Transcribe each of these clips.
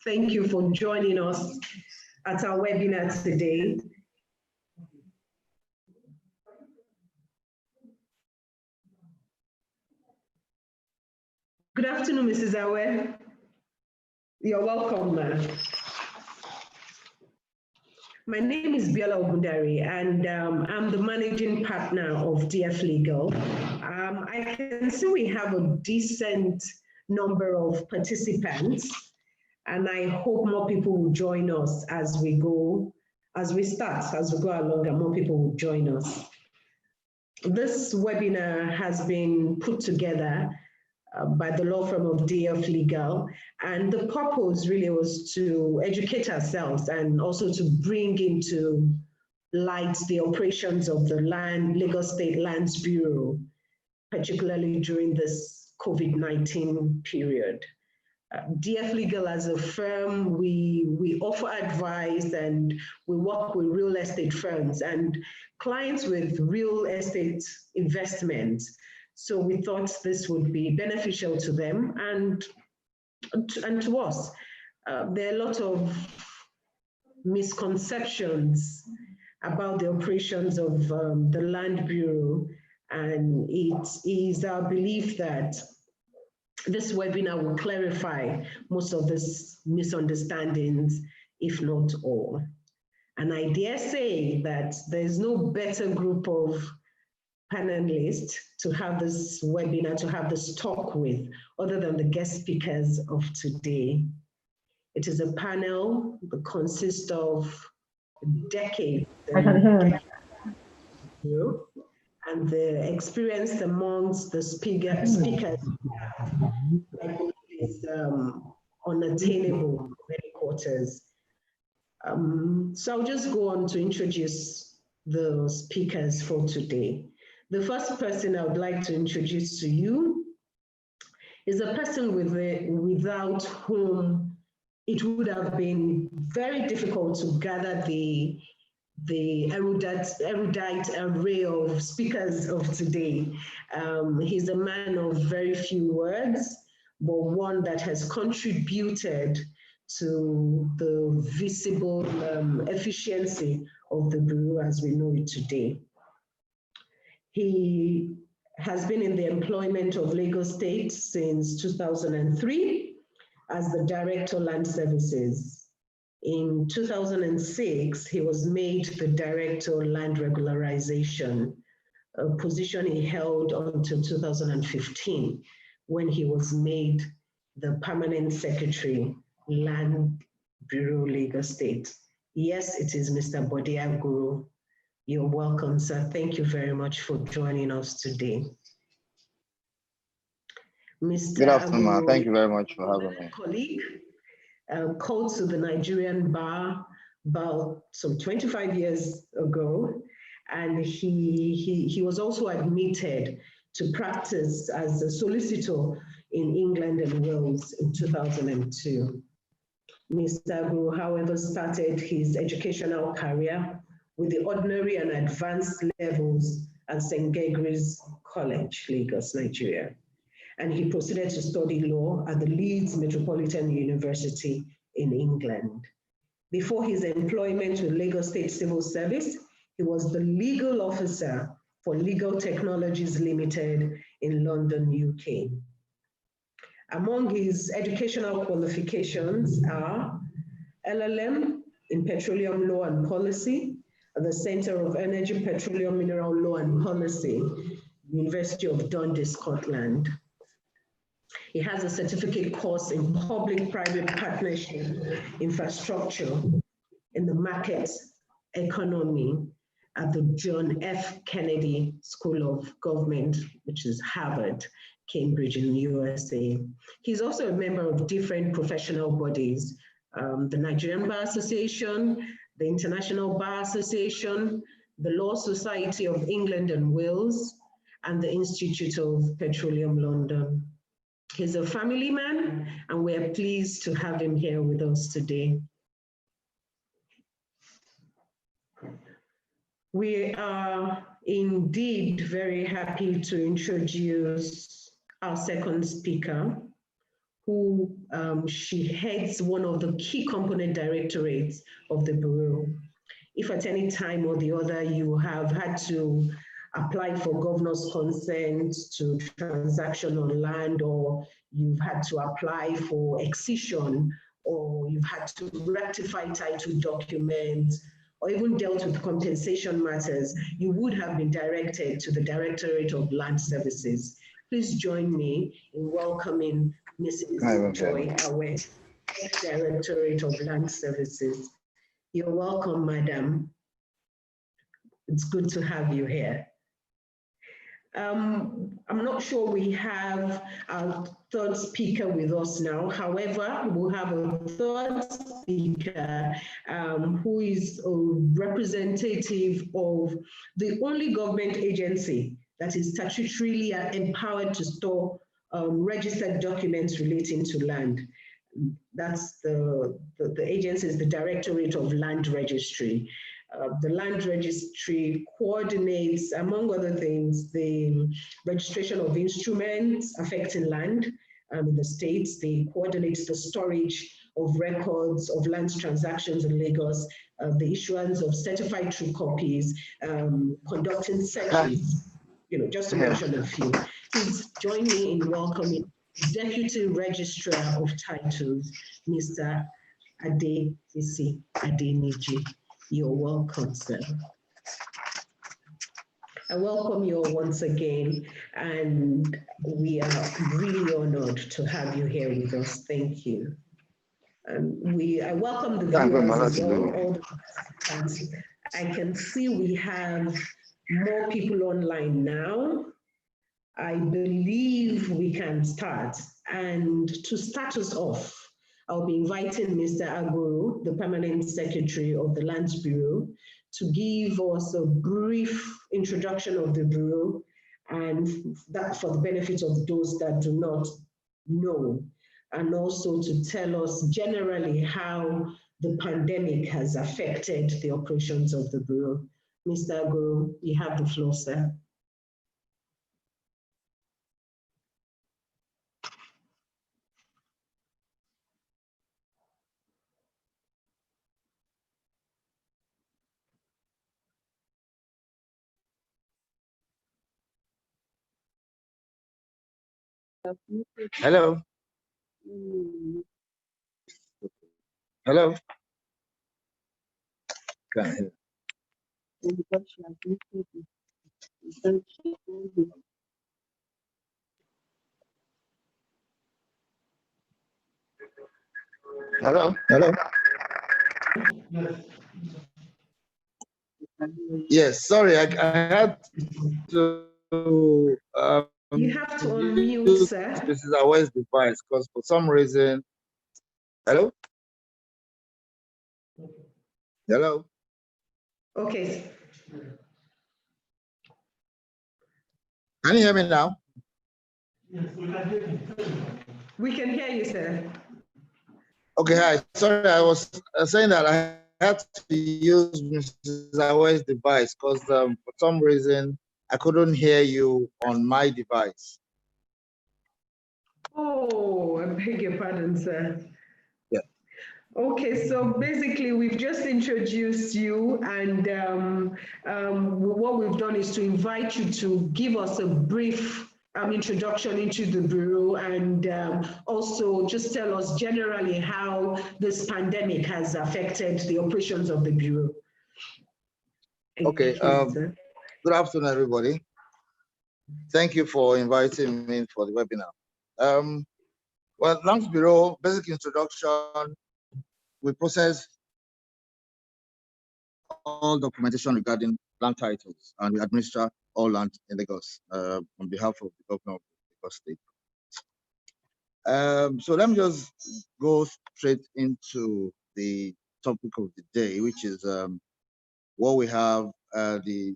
Thank you for joining us at our webinar today. Good afternoon, Mrs. Awe. You're welcome, ma'am. My name is Biola Ogundari, and I'm the managing partner of DF Legal. I can see we have a decent number of participants, and I hope more people will join us as we go along, and more people will join us. This webinar has been put together by the law firm of DF Legal, and the purpose really was to educate ourselves and also to bring into light the operations of the Lagos State Lands Bureau, particularly during this COVID-19 period. DF Legal as a firm, we offer advice and we work with real estate firms and clients with real estate investments. So we thought this would be beneficial to them and to us. There are a lot of misconceptions about the operations of the Land Bureau, and it is our belief that this webinar will clarify most of these misunderstandings, if not all. And I dare say that there's no better group of panelists to have this webinar, to have this talk with, other than the guest speakers of today. It is a panel that consists of decades and the experience amongst the speakers is unattainable many quarters. So I'll just go on to introduce the speakers for today. The first person I would like to introduce to you is a person without whom it would have been very difficult to gather the erudite array of speakers of today. He's a man of very few words, but one that has contributed to the visible efficiency of the Bureau as we know it today. He has been in the employment of Lagos State since 2003 as the Director of Land Services. In 2006, he was made the Director of Land Regularization, a position he held until 2015, when he was made the Permanent Secretary, Land Bureau, Lagos State. Yes, it is Mr. Bodia Guru. You're welcome, sir. Thank you very much for joining us today. Mr. Good afternoon, thank you very much for having me. Colleague, called to the Nigerian bar about some 25 years ago, and he was also admitted to practice as a solicitor in England and Wales in 2002. Mr. Guru, however, started his educational career with the ordinary and advanced levels at St. Gregory's College, Lagos, Nigeria. And he proceeded to study law at the Leeds Metropolitan University in England. Before his employment with Lagos State Civil Service, he was the legal officer for Legal Technologies Limited in London, UK. Among his educational qualifications are LLM in Petroleum Law and Policy at the Center of Energy, Petroleum, Mineral Law and Policy, University of Dundee, Scotland. He has a certificate course in Public-Private Partnership Infrastructure in the Market Economy at the John F. Kennedy School of Government, which is Harvard, Cambridge in the USA. He's also a member of different professional bodies, the Nigerian Bar Association, the International Bar Association, the Law Society of England and Wales, and the Institute of Petroleum London. He's a family man, and we're pleased to have him here with us today. We are indeed very happy to introduce our second speaker, who she heads one of the key component directorates of the Bureau. If at any time or the other you have had to apply for governor's consent to transaction on land, or you've had to apply for excision, or you've had to rectify title documents, or even dealt with compensation matters, you would have been directed to the Directorate of Land Services. Please join me in welcoming Mrs. Joy Awed, Directorate of Land Services. You're welcome, madam. It's good to have you here. I'm not sure we have our third speaker with us now. However, we'll have a third speaker who is a representative of the only government agency that is statutorily empowered to store registered documents relating to land. That's the agency is the Directorate of Land Registry. The Land Registry coordinates, among other things, the registration of instruments affecting land in the states. They coordinate the storage of records of land transactions in Lagos, the issuance of certified true copies, conducting searches, just to mention a few. Please join me in welcoming Deputy Registrar of Titles, Mr. Adebisi Adeniji. You're welcome, sir. I welcome you all once again, and we are really honored to have you here with us. Thank you. I welcome the viewers as well, all the participants. I can see we have more people online now. I believe we can start. And to start us off, I'll be inviting Mr. Aguru, the Permanent Secretary of the Lands Bureau, to give us a brief introduction of the Bureau, and that for the benefit of those that do not know, and also to tell us generally how the pandemic has affected the operations of the Bureau. Mr. Aguru, you have the floor, sir. Hello. Hello. Can't hear. Hello? Hello. Yes, sorry, I had to. You have to unmute, sir. This is our West device because for some reason. Hello. Hello. Okay. Can you hear me now? Yes, we can hear you, sir. Okay, hi. Sorry, I was saying that I had to use Mrs. Awai's device because for some reason I couldn't hear you on my device. Oh, I beg your pardon, sir. Yeah. Okay, so basically we've just introduced you, and what we've done is to invite you to give us a brief introduction into the Bureau, and also just tell us generally how this pandemic has affected the operations of the Bureau. Okay, good afternoon, everybody. Thank you for inviting me for the webinar. Well, Lands Bureau, basic introduction, we process all documentation regarding land titles, and we administer all land in Lagos on behalf of the governor of Lagos State. So let me just go straight into the topic of the day, which is what we have, the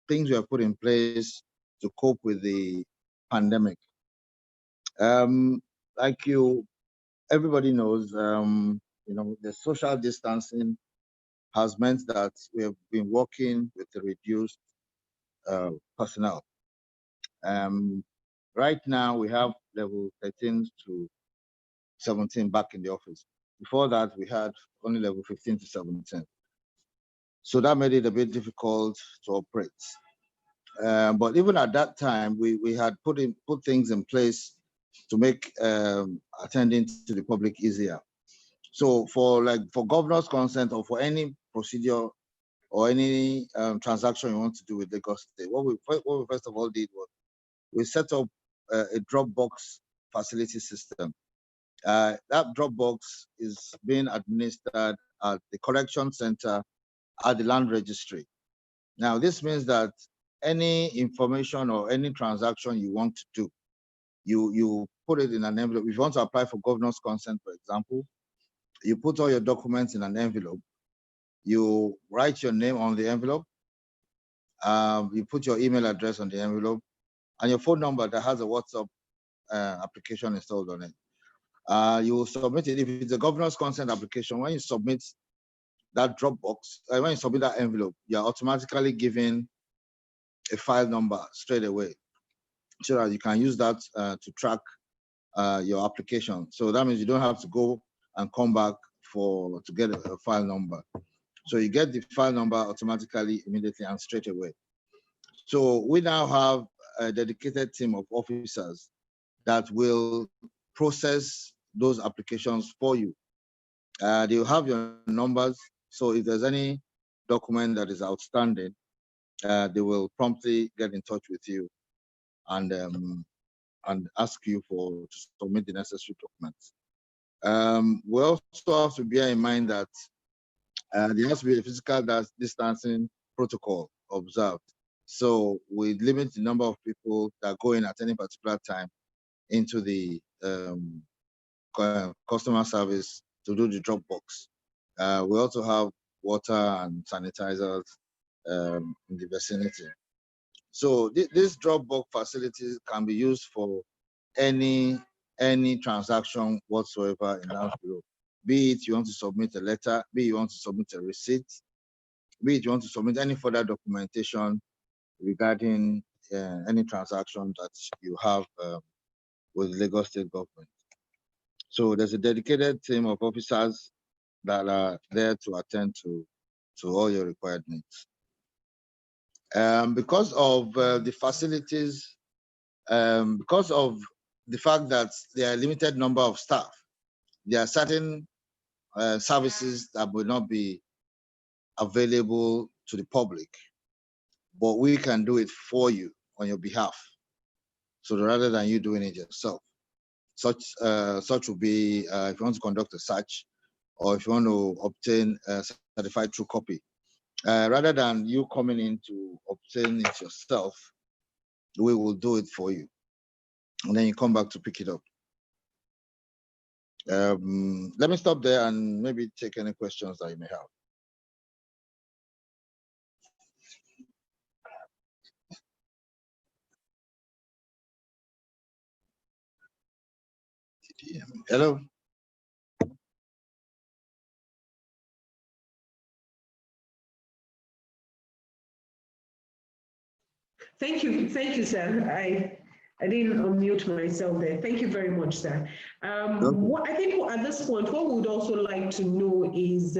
things we have put in place to cope with the pandemic. Like everybody knows, the social distancing has meant that we have been working with a reduced personnel. Right now, we have level 13 to 17 back in the office. Before that, we had only level 15 to 17. So that made it a bit difficult to operate. But even at that time, we had put things in place to make attending to the public easier. So for governor's consent or for any procedure or any transaction you want to do with Lagos State, what we first of all did was we set up a Dropbox facility system. That Dropbox is being administered at the correction center at the land registry. Now, this means that any information or any transaction you want to do, you put it in an envelope. If you want to apply for governor's consent, for example, you put all your documents in an envelope. You write your name on the envelope. You put your email address on the envelope and your phone number that has a WhatsApp application installed on it. You will submit it. If it's a governor's consent application, when you submit that Dropbox, when you submit that envelope, you're automatically given a file number straight away so that you can use that to track your application. So that means you don't have to go and come back to get a file number. So you get the file number automatically, immediately, and straight away. So we now have a dedicated team of officers that will process those applications for you. They'll have your numbers. So if there's any document that is outstanding, they will promptly get in touch with you and ask you to submit the necessary documents. We also have to bear in mind that there has to be a physical distancing protocol observed. So we limit the number of people that go in at any particular time into the customer service to do the Dropbox. We also have water and sanitizers in the vicinity. So this Dropbox facilities can be used for any transaction whatsoever in House Bureau. Be it you want to submit a letter, be it you want to submit a receipt, be it you want to submit any further documentation regarding any transaction that you have with Lagos State government. So there's a dedicated team of officers that are there to attend to all your required needs. Because of the facilities, because of the fact that there are a limited number of staff, there are certain services that will not be available to the public, but we can do it for you on your behalf. So rather than you doing it yourself, such will be if you want to conduct a search or if you want to obtain a certified true copy. Rather than you coming in to obtain it yourself, we will do it for you. And then you come back to pick it up. Let me stop there and maybe take any questions that you may have. Hello. Thank you, sir. I didn't unmute myself there. Thank you very much, sir. I think at this point, what we would also like to know is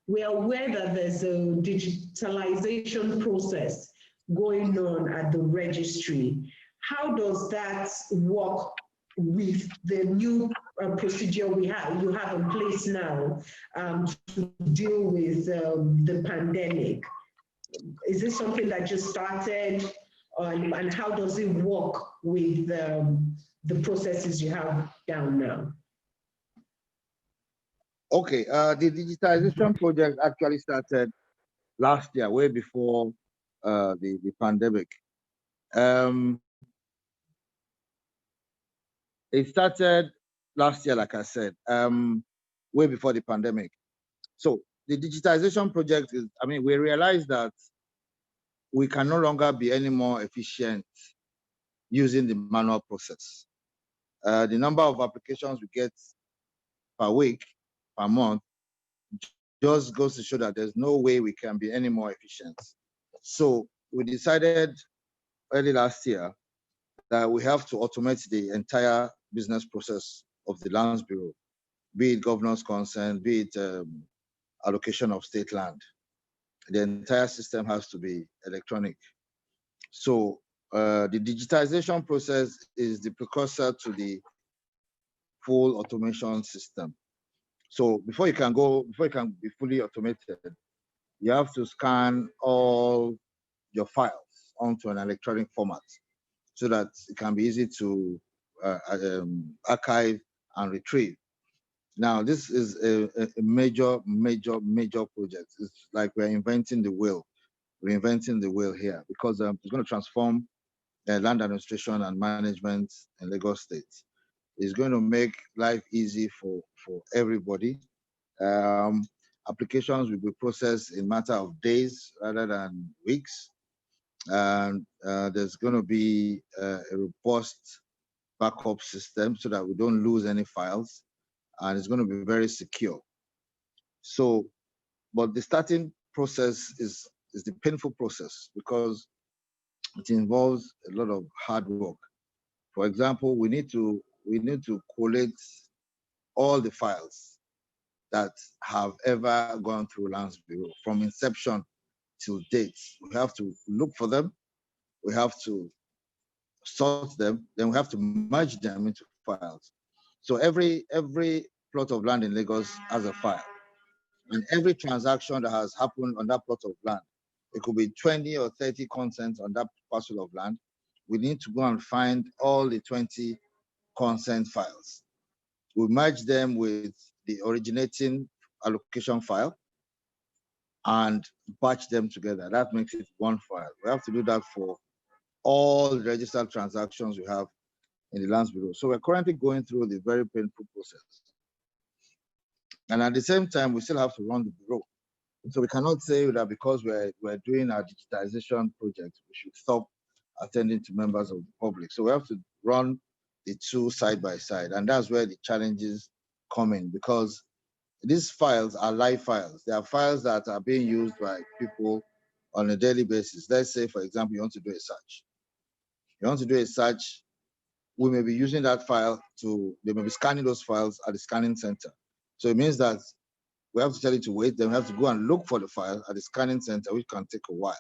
we are aware that there's a digitalization process going on at the registry. How does that work with the new procedure you have in place now to deal with the pandemic? Is this something that just started, and how does it work with the processes you have down now? Okay, the digitization project actually started last year, way before the pandemic. It started last year, like I said, way before the pandemic. So the digitization project is, we realized that we can no longer be any more efficient using the manual process. The number of applications we get per week, per month, just goes to show that there's no way we can be any more efficient. So we decided early last year that we have to automate the entire business process of the Lands Bureau, be it governor's consent, be it allocation of state land. The entire system has to be electronic. So the digitization process is the precursor to the full automation system. So before you can be fully automated, you have to scan all your files onto an electronic format so that it can be easy to archive and retrieve. Now, this is a major project. It's like we're inventing the wheel. We're inventing the wheel here because it's going to transform land administration and management in Lagos State. It's going to make life easy for everybody. Applications will be processed in a matter of days rather than weeks. And there's going to be a robust backup system so that we don't lose any files. And it's going to be very secure. So, but the starting process is the painful process because it involves a lot of hard work. For example, we need to collate all the files that have ever gone through Lands Bureau from inception till date. We have to look for them, we have to sort them, then we have to merge them into files. So every plot of land in Lagos has a file. And every transaction that has happened on that plot of land, it could be 20 or 30 consents on that parcel of land. We need to go and find all the 20 consent files. We merge them with the originating allocation file and batch them together. That makes it one file. We have to do that for all the registered transactions we have in the Lands Bureau. So we're currently going through the very painful process. And at the same time, we still have to run the bureau. So we cannot say that because we're doing our digitization project, we should stop attending to members of the public. So we have to run the two side by side. And that's where the challenges come in because these files are live files. They are files that are being used by people on a daily basis. Let's say, for example, you want to do a search. You want to do a search, we may be using that file they may be scanning those files at the scanning center. So it means that we have to tell it to wait, then we have to go and look for the file at the scanning center, which can take a while.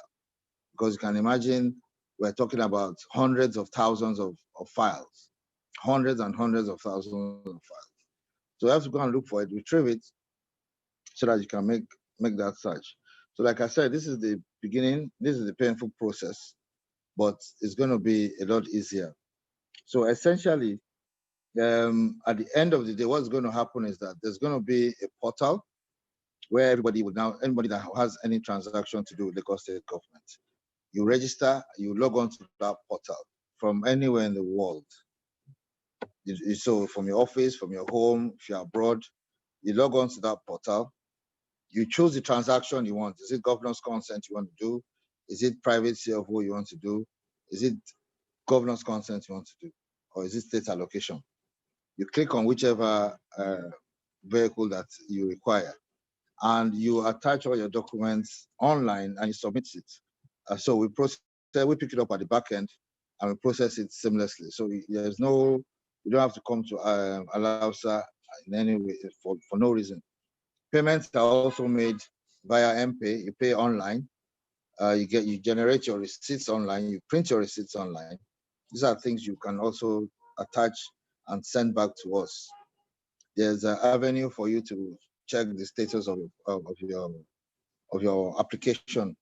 Because you can imagine we're talking about hundreds of thousands of files, hundreds and hundreds of thousands of files. So you have to go and look for it, retrieve it, so that you can make that search. So like I said, this is the beginning, this is the painful process, but it's going to be a lot easier. So essentially, at the end of the day, what's going to happen is that there's going to be a portal where anybody that has any transaction to do with Lagos State government, you register, you log on to that portal from anywhere in the world. So from your office, from your home, if you're abroad, you log on to that portal, you choose the transaction you want. Is it governor's consent you want to do? Is it private CFO you want to do? Is it governor's consent you want to do? Or is it state allocation? You click on whichever vehicle that you require, and you attach all your documents online and you submit it. So we pick it up at the back end and we process it seamlessly. So you don't have to come to Alausa in any way for no reason. Payments are also made via MPay. You pay online. You generate your receipts online. You print your receipts online. These are things you can also attach and send back to us. There's an avenue for you to check the status of your application.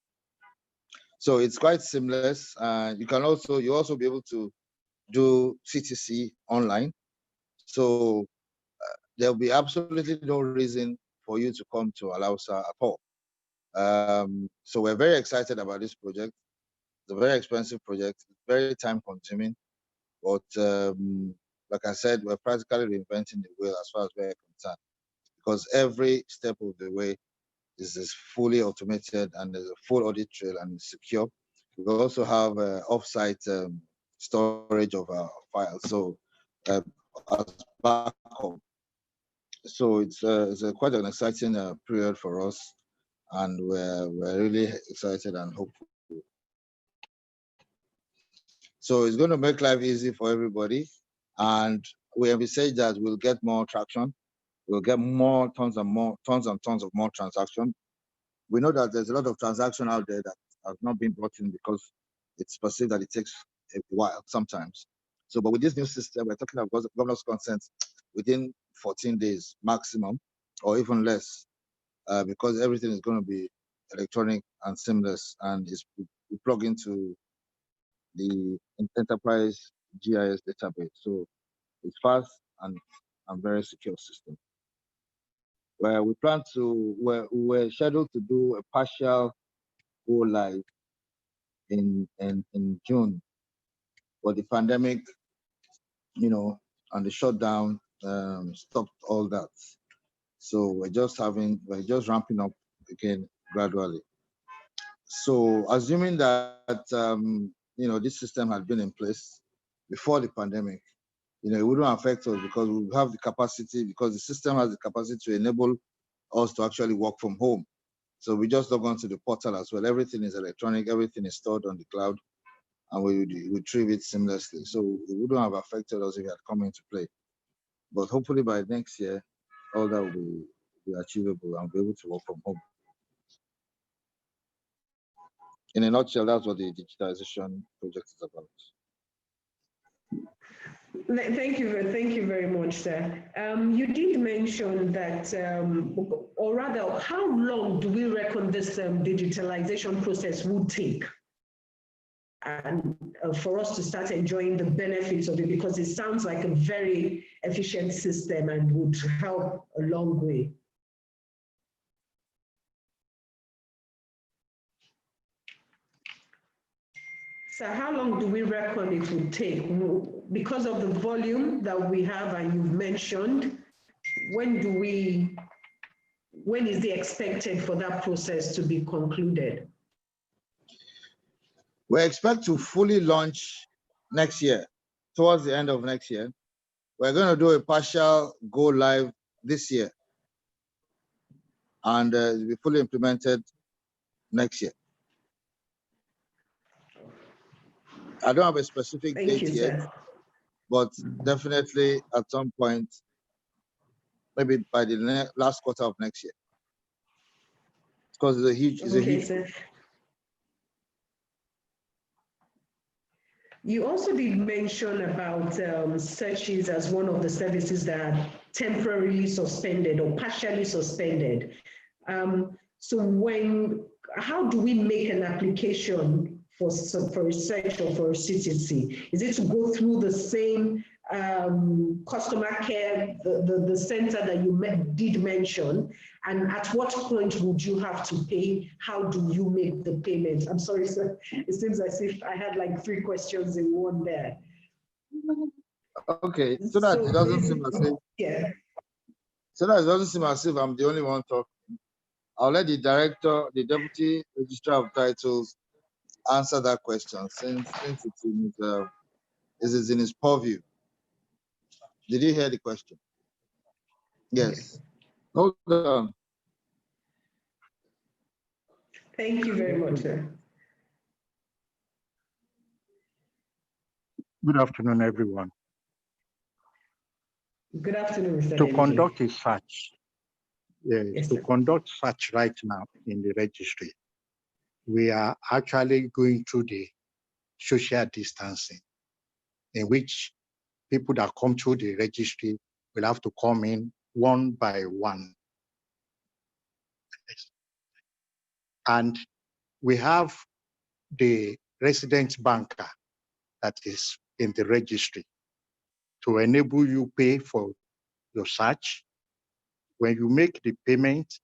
So it's quite seamless. You also be able to do CTC online. So there'll be absolutely no reason for you to come to Alausa at all. So we're very excited about this project. It's a very expensive project, very time consuming, but like I said, we're practically reinventing the wheel as far as we're concerned, because every step of the way is fully automated and there's a full audit trail and it's secure. We also have off-site storage of our files, so as backup. So it's quite an exciting period for us, and we're really excited and hopeful. So it's going to make life easy for everybody, and we envisage that we'll get more traction. We'll get more tons and tons of more transaction. We know that there's a lot of transaction out there that has not been brought in because it's perceived that it takes a while sometimes. So, but with this new system, we're talking about governor's consent within 14 days maximum, or even less, because everything is going to be electronic and seamless, and we plug into the enterprise GIS database. So it's fast and very secure system. Where we plan to, we're scheduled to do a partial go live in June, but the pandemic, and the shutdown stopped all that. So we're just ramping up again gradually. So assuming that this system had been in place before the pandemic, it wouldn't affect us because we have the capacity, because the system has the capacity to enable us to actually work from home. So we just log on to the portal as well. Everything is electronic, everything is stored on the cloud, and we retrieve it seamlessly. So it wouldn't have affected us if it had come into play. But hopefully by next year, all that will be achievable and be able to work from home. In a nutshell, that's what the digitization project is about. Thank you very much, sir. You did mention that, or rather, how long do we reckon this digitalization process would take? And for us to start enjoying the benefits of it, because it sounds like a very efficient system and would help a long way. So how long do we reckon it would take? Because of the volume that we have and you've mentioned, when is it expected for that process to be concluded? We expect to fully launch next year, towards the end of next year. We're going to do a partial go live this year, and it'll be fully implemented next year. I don't have a specific date yet, but definitely at some point, maybe by the last quarter of next year, because it's a huge. You also did mention about searches as one of the services that are temporarily suspended or partially suspended. So how do we make an application for a search or for a CTC? Is it to go through the same customer care, the center that you did mention? And at what point would you have to pay? How do you make the payment? I'm sorry, sir. It seems as if I had like 3 questions in one there. Okay, so that it doesn't seem as if, so that it doesn't seem as if I'm the only one talking. I'll let the deputy registrar of titles answer that question since it is in his purview. Did you hear the question? Yes. Hold on. Thank you very much, sir. Good afternoon, everyone. Good afternoon, Mr. To conduct a search, yes, to conduct search right now in the registry, we are actually going through the social distancing, in which people that come through the registry will have to come in one by one. And we have the resident banker that is in the registry to enable you pay for your search. When you make the payment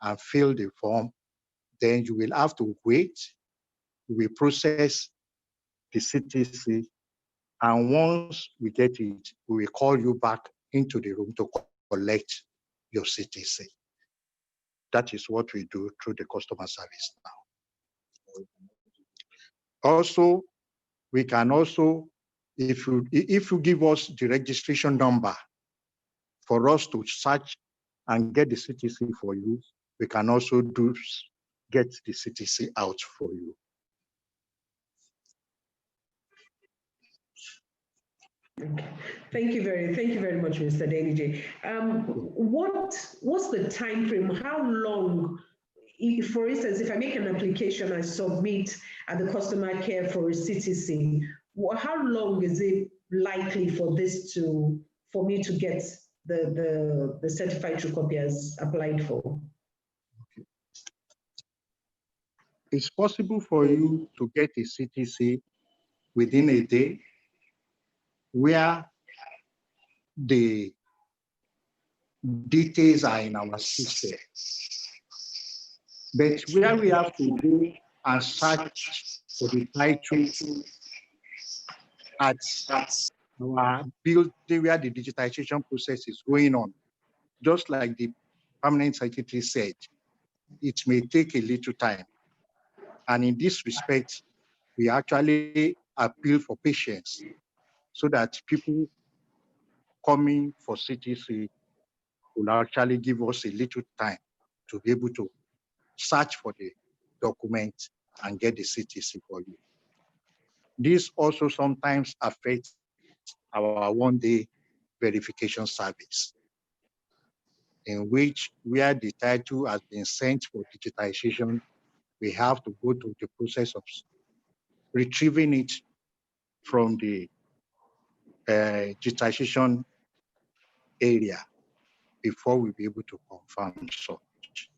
and fill the form, then you will have to wait. We process the CTC, and once we get it, we will call you back into the room to collect your CTC. That is what we do through the customer service now. Also, we can also, if you give us the registration number for us to search and get the CTC for you, we can also get the CTC out for you. Okay. Thank you very much, Mr. Denije. What's the time frame? How long, for instance, if I make an application, I submit at the customer care for a CTC, how long is it likely for for me to get the certified true copy as applied for? It's possible for you to get a CTC within a day, where the details are in our system. But where we have to go and search for the title at our building where the digitization process is going on, just like the permanent secretary said, it may take a little time. And in this respect, we actually appeal for patience so that people coming for CTC will actually give us a little time to be able to search for the document and get the CTC for you. This also sometimes affects our one-day verification service, in which where the title has been sent for digitization, we have to go through the process of retrieving it from the digitization area before we be able to confirm such.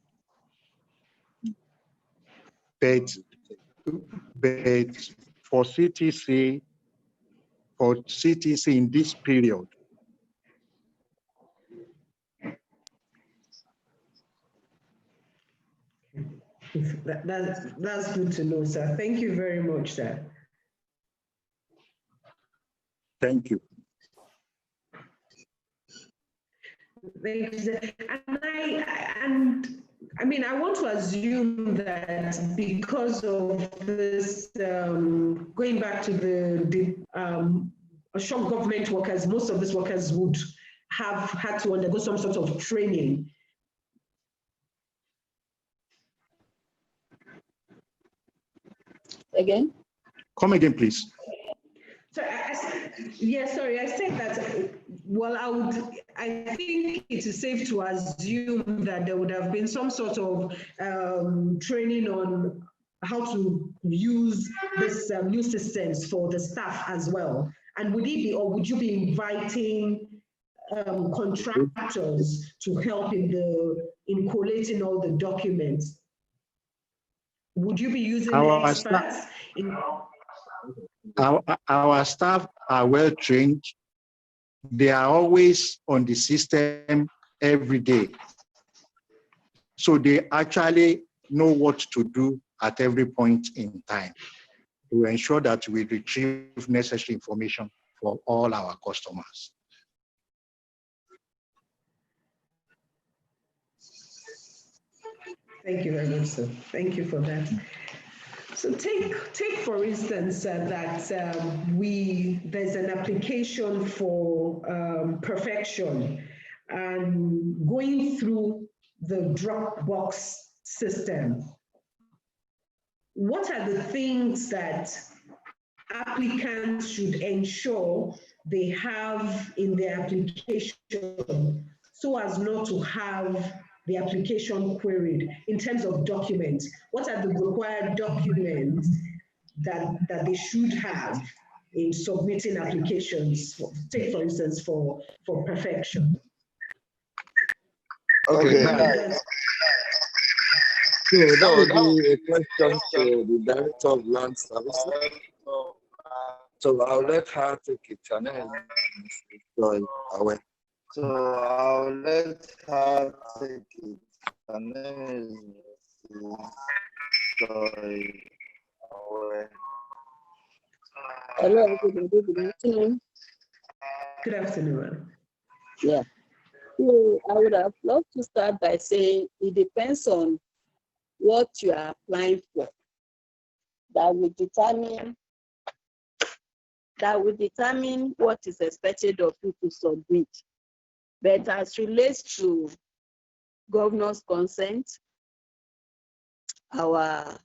But for CTC in this period, That's good to know, sir. Thank you very much, sir. thank you. Thank you, sir. I mean, I want to assume that because of this, going back to the shop government workers, most of these workers would have had to undergo some sort of training. Again? Come again, please. So I said that, well, I think it is safe to assume that there would have been some sort of training on how to use this new systems for the staff as well. And would you be inviting contractors to help in collating all the documents? Would you be using experts? Our staff are well trained. They are always on the system every day. So they actually know what to do at every point in time to ensure that we retrieve necessary information for all our customers. Thank you very much, sir. Thank you for that. So take for instance that there's an application for perfection, and going through the Dropbox system. What are the things that applicants should ensure they have in their application so as not to have the application queried in terms of documents? What are the required documents that they should have in submitting applications? Take, for instance, for perfection. Okay. So that would be a question to the Director of Land Services. So I'll let her take it. Her name is Joy Away. So I'll let her take it. Her name is Joy Away. Hello, good afternoon. Good afternoon. Yeah. So I would have loved to start by saying it depends on what you are applying for. That will determine what is expected of you to submit. But as relates to governor's consent, our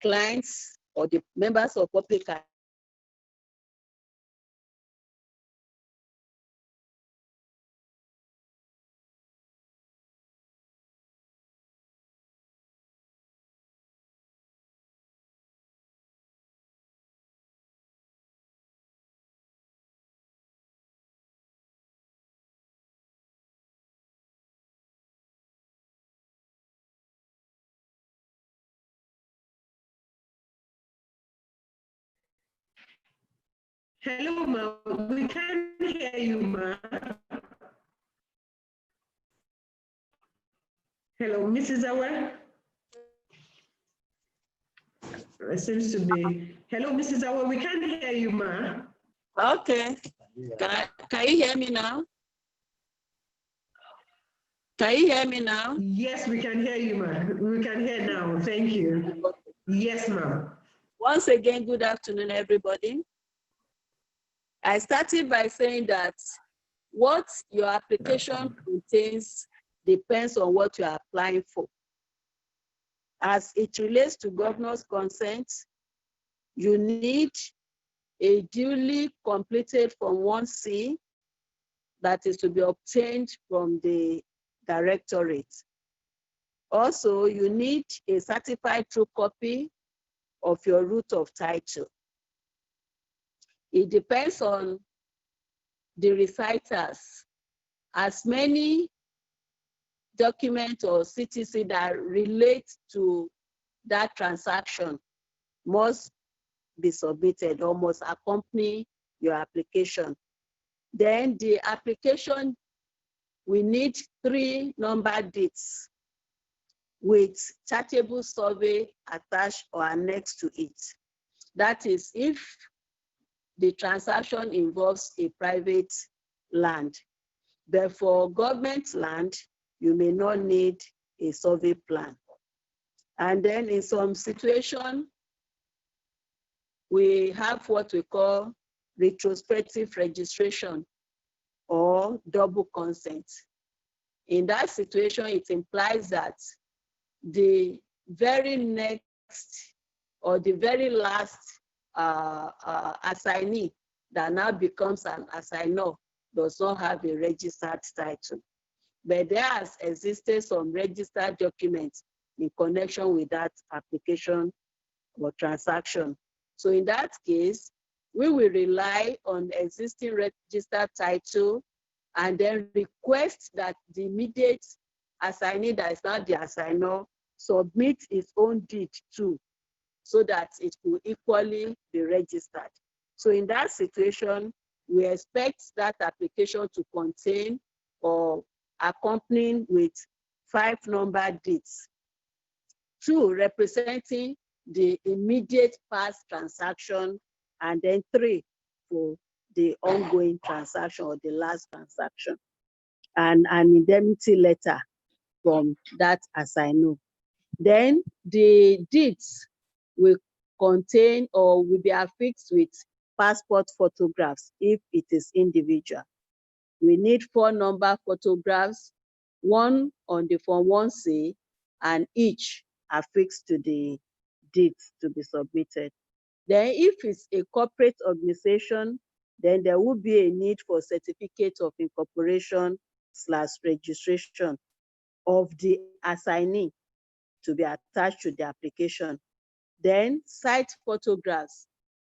clients or the members of public Hello, ma. We can hear you, ma. Hello, Mrs. Awer. It seems to be. Hello, Mrs. Awer. We can hear you, ma. Okay. Can you hear me now? Can you hear me now? Yes, we can hear you, ma. We can hear now. Thank you. Yes, ma'am. Once again, good afternoon, everybody. I started by saying that what your application contains depends on what you are applying for. As it relates to governor's consent, you need a duly completed Form 1C that is to be obtained from the directorate. Also, you need a certified true copy of your root of title. It depends on the reciters. As many documents or CTC that relate to that transaction must be submitted or must accompany your application. Then the application, we need 3 number deeds with chartable survey attached or annexed to it. That is, if the transaction involves a private land. But for government land, you may not need a survey plan. And then in some situation, we have what we call retrospective registration or double consent. In that situation, it implies that the very next or the very last assignee that now becomes an assignor does not have a registered title. But there has existed some registered documents in connection with that application or transaction. So in that case, we will rely on existing registered title and then request that the immediate assignee that is not the assignor submit its own deed too, so that it will equally be registered. So in that situation, we expect that application to contain or accompanying with 5 number deeds, 2 representing the immediate past transaction, and then 3 for the ongoing transaction or the last transaction, and an indemnity letter from that assignee. Then the deeds will contain or will be affixed with passport photographs if it is individual. We need 4 number photographs, 1 on the Form 1C and each affixed to the deeds to be submitted. Then if it's a corporate organization, then there will be a need for certificate of incorporation / registration of the assignee to be attached to the application. Then site photographs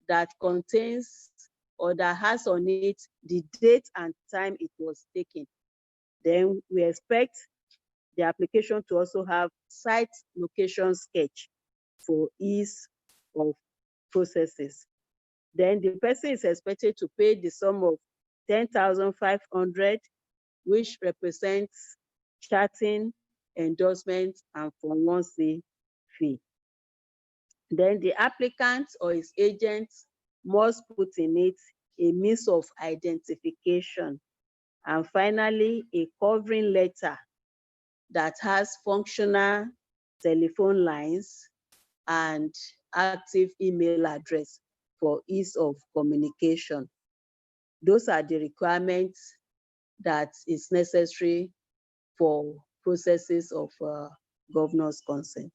that contains or that has on it the date and time it was taken. Then we expect the application to also have site location sketch for ease of processes. Then the person is expected to pay the sum of 10,500, which represents charting, endorsement, and Form 1C fee. Then the applicant or his agent must put in it a means of identification. And finally, a covering letter that has functional telephone lines and active email address for ease of communication. Those are the requirements that is necessary for processes of governor's consent.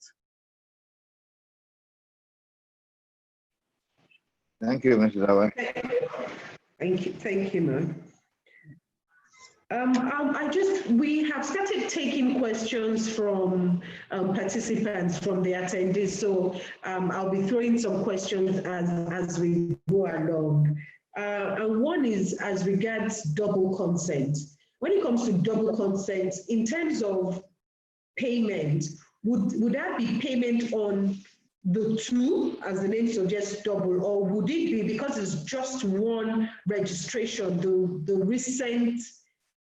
Thank you, Mr. Dawe. Thank you, ma'am. We have started taking questions from participants, from the attendees. So I'll be throwing some questions as we go along. And one is as regards double consent. When it comes to double consent, in terms of payment, would that be payment on the two, as the name suggests, double, or would it be, because it's just one registration, the recent,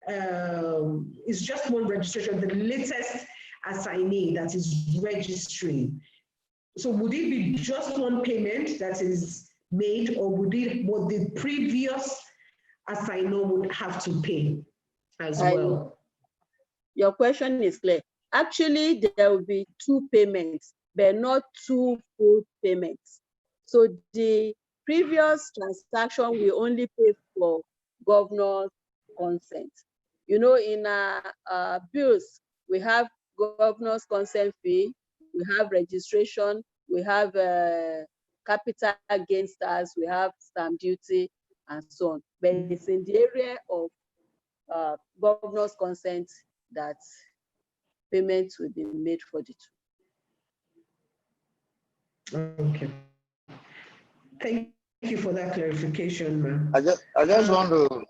it's just one registration, the latest assignee that is registering? So would it be just one payment that is made, or would the previous assignee would have to pay as well? Your question is clear. Actually, there will be two payments, but not two full payments. So the previous transaction we only pay for governor's consent. You know, in our bills, we have governor's consent fee, we have registration, we have capital gains tax, we have stamp duty, and so on. But it's in the area of governor's consent that payments will be made for the two. Okay. Thank you for that clarification, ma'am. I just want to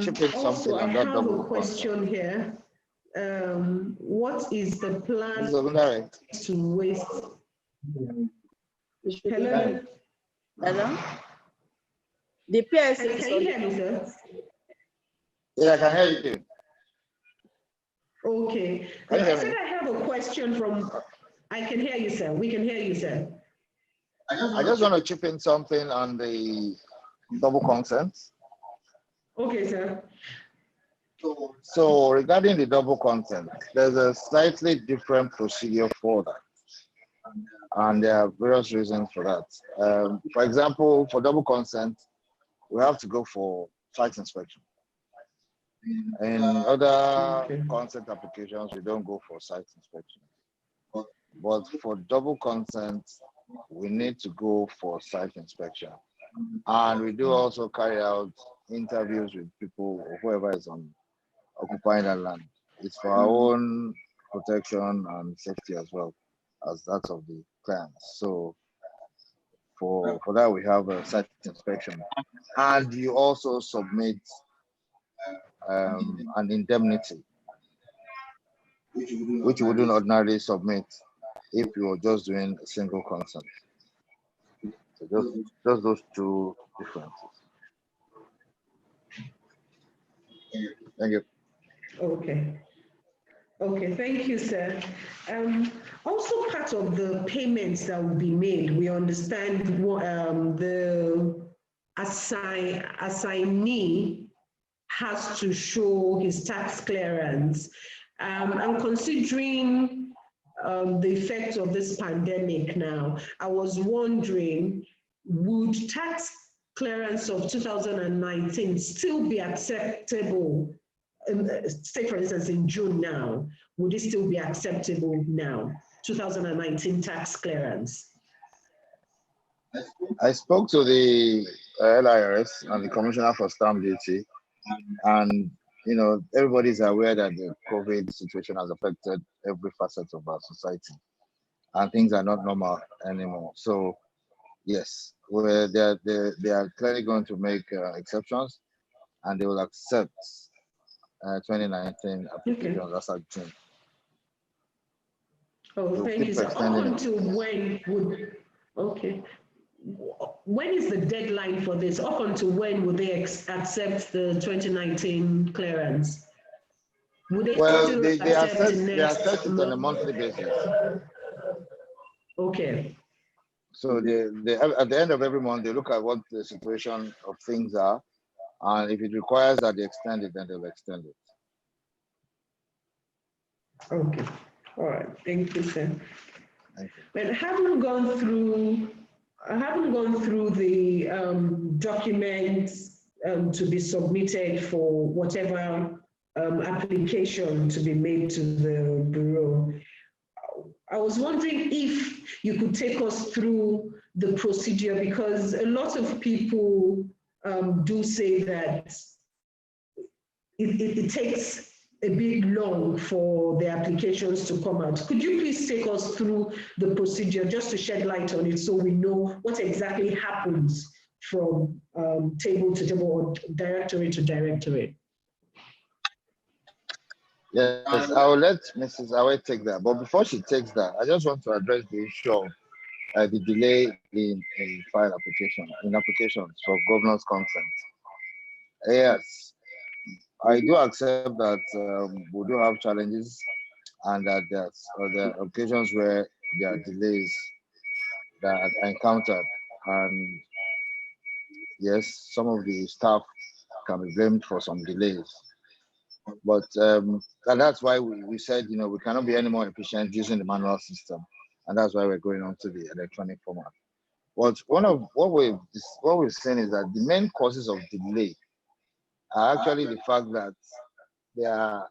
chip in something on that double. I have a question here. What is the plan to waste? Hello? Hello? The PS Can you hear me, sir? Yeah, I can hear you. Okay. I said I have a question from, I can hear you, sir. We can hear you, sir. I just want to chip in something on the double consent. Okay, sir. So regarding the double consent, there's a slightly different procedure for that. And there are various reasons for that. For example, for double consent, we have to go for site inspection. In other consent applications, we don't go for site inspection. But for double consent, we need to go for site inspection. And we do also carry out interviews with people, or whoever is occupying that land. It's for our own protection and safety as well as that of the clients. So for that, we have a site inspection. And you also submit an indemnity, which you wouldn't ordinarily submit if you were just doing a single consent. So just those two differences. Thank you. Okay. Okay, thank you, sir. Also, part of the payments that will be made, we understand the assignee has to show his tax clearance. And considering the effects of this pandemic now, I was wondering, would tax clearance of 2019 still be acceptable? Say, for instance, in June now, would it still be acceptable now, 2019 tax clearance? I spoke to the LIRS and the Commissioner for Stamp Duty, and everybody's aware that the COVID situation has affected every facet of our society, and things are not normal anymore. So, yes, they are clearly going to make exceptions, and they will accept 2019 applications as at June. Oh, thank you, sir. Up until when would, okay. When is the deadline for this? Up until when would they accept the 2019 clearance? Would they they assess it on a monthly basis. Okay. So at the end of every month, they look at what the situation of things are, and if it requires that they extend it, then they'll extend it. Okay. All right. Thank you, sir. Thank you. But I haven't gone through the documents to be submitted for whatever application to be made to the Bureau. I was wondering if you could take us through the procedure, because a lot of people do say that it takes a bit long for the applications to come out. Could you please take us through the procedure just to shed light on it so we know what exactly happens from table to table or directorate to directorate? Yes, I will let Mrs. Awe take that. But before she takes that, I just want to address the issue of the delay in file applications for governor's consent. Yes, I do accept that we do have challenges and that there's other occasions where there are delays that are encountered. And yes, some of the staff can be blamed for some delays. But and that's why we said, we cannot be any more efficient using the manual system. And that's why we're going on to the electronic format. But one of what we've seen is that the main causes of delay are actually the fact that there are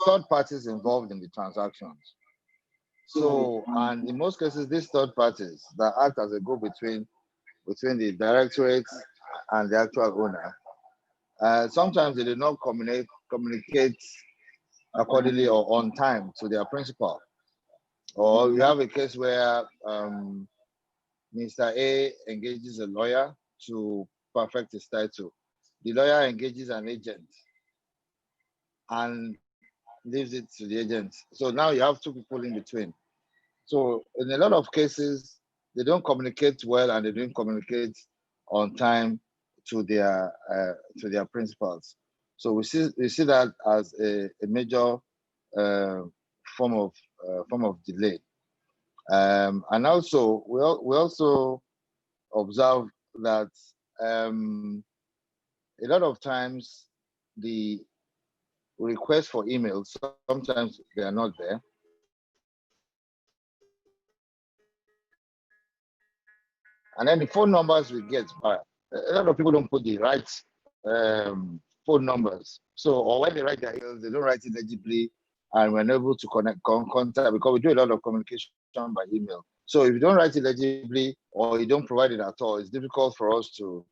third parties involved in the transactions. So, and in most cases, these third parties that act as a go-between between the directorate and the actual owner, sometimes they do not communicate accordingly or on time to their principal. Or you have a case where Mr. A engages a lawyer to perfect his title. The lawyer engages an agent and leaves it to the agent. So now you have two people in between. So in a lot of cases, they don't communicate well and they don't communicate on time to their principals. So we see that as a major form of delay. And also we also observe that a lot of times the requests for emails, sometimes they are not there. And then the phone numbers we get, a lot of people don't put the right phone numbers. So, or when they write their emails, they don't write it legibly, and we're unable to contact because we do a lot of communication by email. So if you don't write it legibly or you don't provide it at all, it's difficult for us to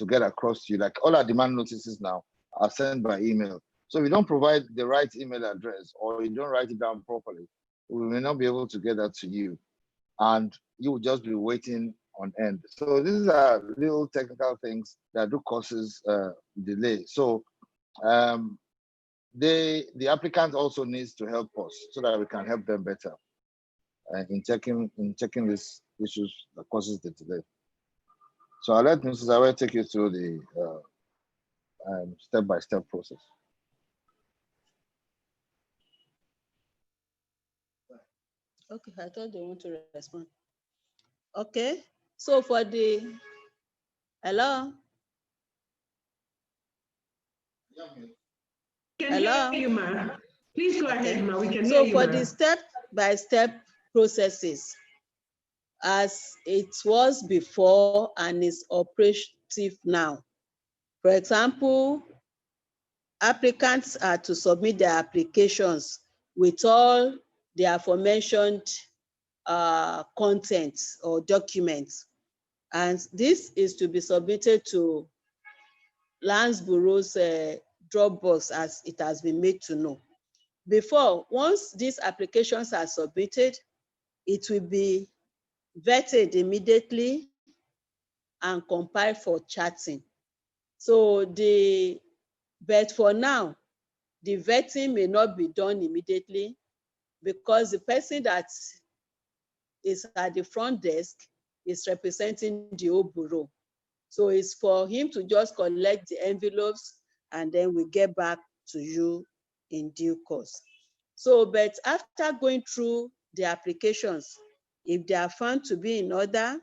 get across to you. Like all our demand notices now are sent by email. So if you don't provide the right email address or you don't write it down properly, we may not be able to get that to you. And you will just be waiting on end. So these are little technical things that do causes delay. So the applicant also needs to help us so that we can help them better in checking these issues that causes the delay. So I'll let Mrs. Awe take you through the step-by-step process. Okay, I thought they want to respond. Okay, so for the, hello? Can Hello? hear you, ma. Please go ahead, ma. We can hear So you, for ma. the step-by-step processes, as it was before and is operative now. For example, applicants are to submit their applications with all the aforementioned contents or documents. And this is to be submitted to Lands Bureau's Dropbox as it has been made to know. Before, once these applications are submitted, it will be vetted immediately and compiled for chatting. So but for now, the vetting may not be done immediately because the person that is at the front desk is representing the whole bureau. So it's for him to just collect the envelopes and then we get back to you in due course. So, but after going through the applications, if they are found to be in order,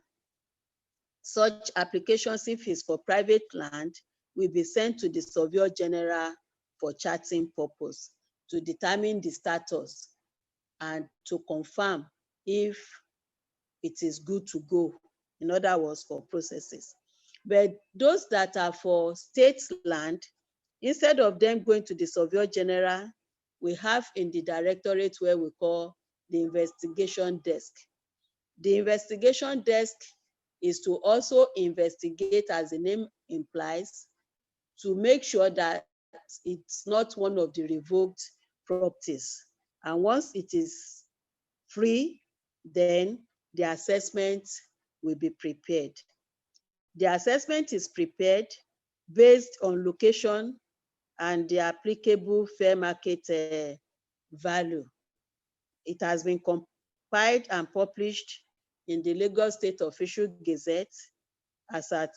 such applications, if it's for private land, will be sent to the Surveyor General for charting purpose to determine the status and to confirm if it is good to go, in other words, for processes. But those that are for state land, instead of them going to the Surveyor General, we have in the directorate where we call the investigation desk. The investigation desk is to also investigate, as the name implies, to make sure that it's not one of the revoked properties. And once it is free, then the assessment will be prepared. The assessment is prepared based on location and the applicable fair market value. It has been compiled and published in the Lagos State Official Gazette as at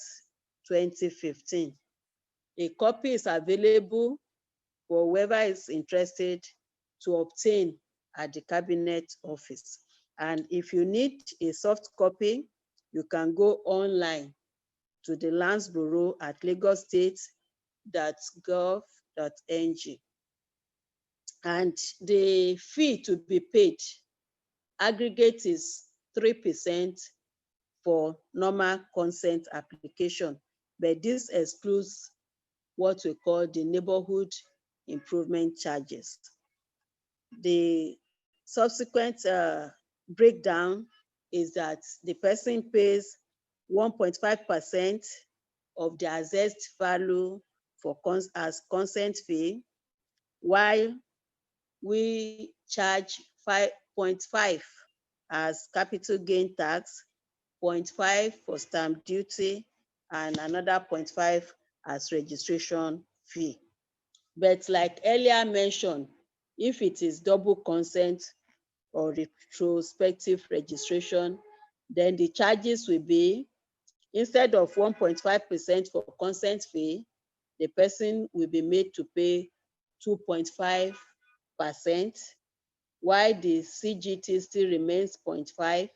2015. A copy is available for whoever is interested to obtain at the Cabinet Office. And if you need a soft copy, you can go online to the Lands Bureau at lagostate.gov.ng. And the fee to be paid, aggregate is 3% for normal consent application, but this excludes what we call the neighborhood improvement charges. The subsequent breakdown is that the person pays 1.5% of the assessed value for as consent fee, while we charge 5.5 as capital gain tax, 0.5 for stamp duty, and another 0.5 as registration fee. But like earlier mentioned, if it is double consent or retrospective registration, then the charges will be, instead of 1.5% for consent fee, the person will be made to pay 2.5%, while the CGT still remains 0.5%,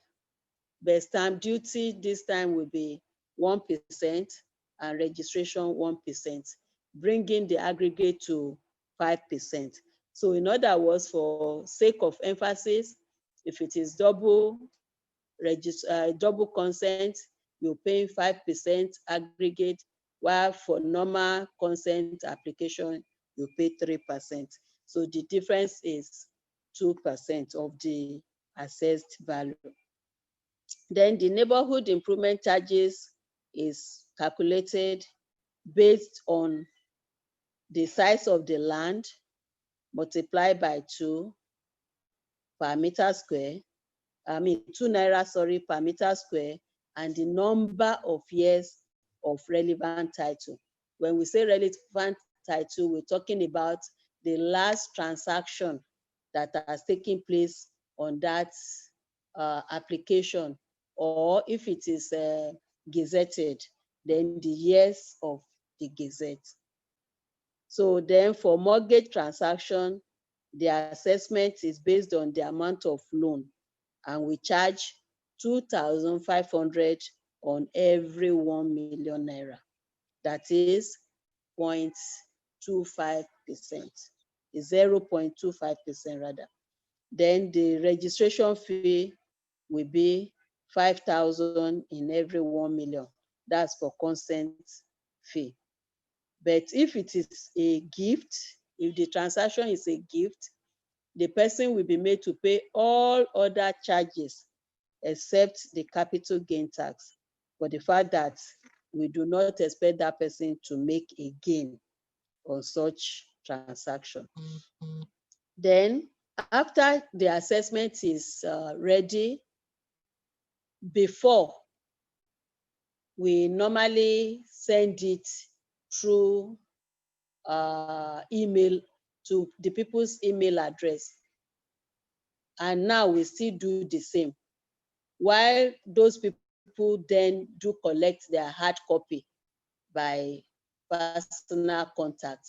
but stamp duty this time will be 1% and registration 1%, bringing the aggregate to 5%. So in other words, for sake of emphasis, if it is double consent, you're paying 5% aggregate, while for normal consent application, you pay 3%. So the difference is 2% of the assessed value. Then the neighborhood improvement charges is calculated based on the size of the land multiplied by 2 per meter square, 2 naira, sorry, per meter square, and the number of years of relevant title. When we say relevant title, we're talking about the last transaction that has taken place on that application, or if it is gazetted, then the years of the gazette. So then for mortgage transaction, the assessment is based on the amount of loan, and we charge 2,500 on every 1 million naira. That is 0.25%, 0.25% rather. Then the registration fee will be 5,000 in every 1 million. That's for consent fee. But if it is a gift, if the transaction is a gift, the person will be made to pay all other charges except the capital gain tax, for the fact that we do not expect that person to make a gain on such transaction. Then after the assessment is ready, before we normally send it through email to the people's email address. And now we still do the same. While those people then do collect their hard copy by personal contact.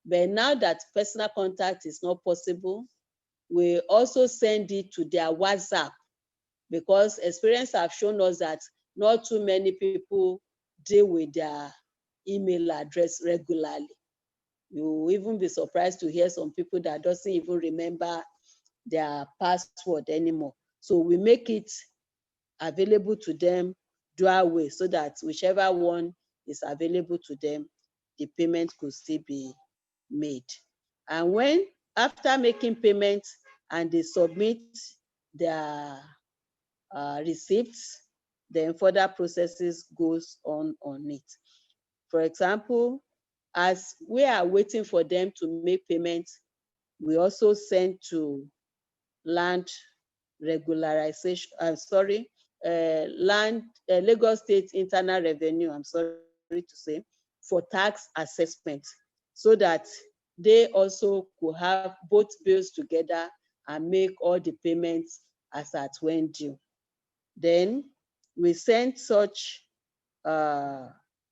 But now that personal contact is not possible, we also send it to their WhatsApp, because experience have shown us that not too many people deal with their email address regularly. You will even be surprised to hear some people that doesn't even remember their password anymore. So we make it available to them dual way, so that whichever one is available to them, the payment could still be made. And when, after making payment and they submit their receipts, then further processes goes on it. For example, as we are waiting for them to make payments, we also send to land regularization, Lagos State Internal Revenue, I'm sorry to say, for tax assessment, so that they also could have both bills together and make all the payments as at when due. Then we send such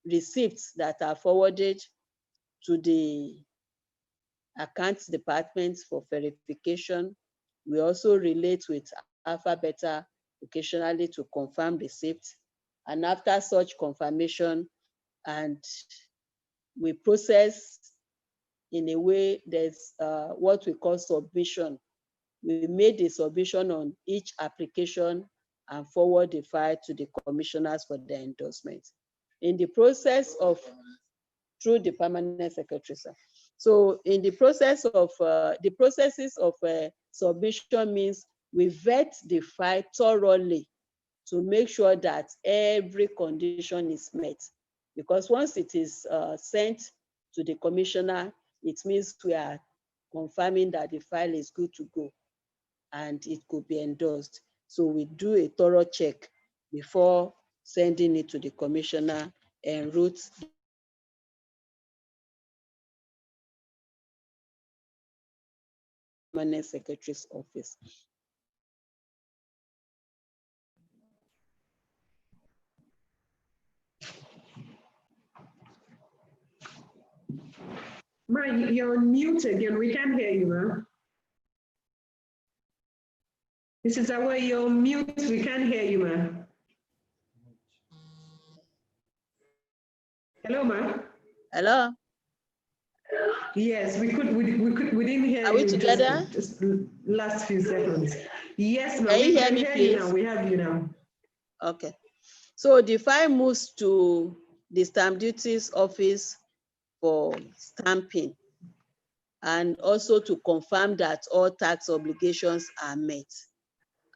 receipts that are forwarded to the accounts departments for verification. We also relate with Alpha Beta occasionally to confirm receipts. And after such confirmation, and we process in a way, there's what we call submission. We made a submission on each application and forward the file to the commissioners for their endorsement. In the process of, through the permanent secretary, sir. So in the process of, the processes of submission means we vet the file thoroughly to make sure that every condition is met. Because once it is sent to the commissioner, it means we are confirming that the file is good to go and it could be endorsed. So we do a thorough check before sending it to the commissioner and route the permanent secretary's office. Ma, you're on mute again. We can't hear you, ma. Mrs. Awa, you're on mute. We can't hear you, ma. Hello, ma. Hello? Yes, we didn't hear you. Are we together? Just last few seconds. Yes, ma. Can you We hear can me, hear please? you now. We have you now. Okay. So the file moves to the stamp duties office for stamping, and also to confirm that all tax obligations are met.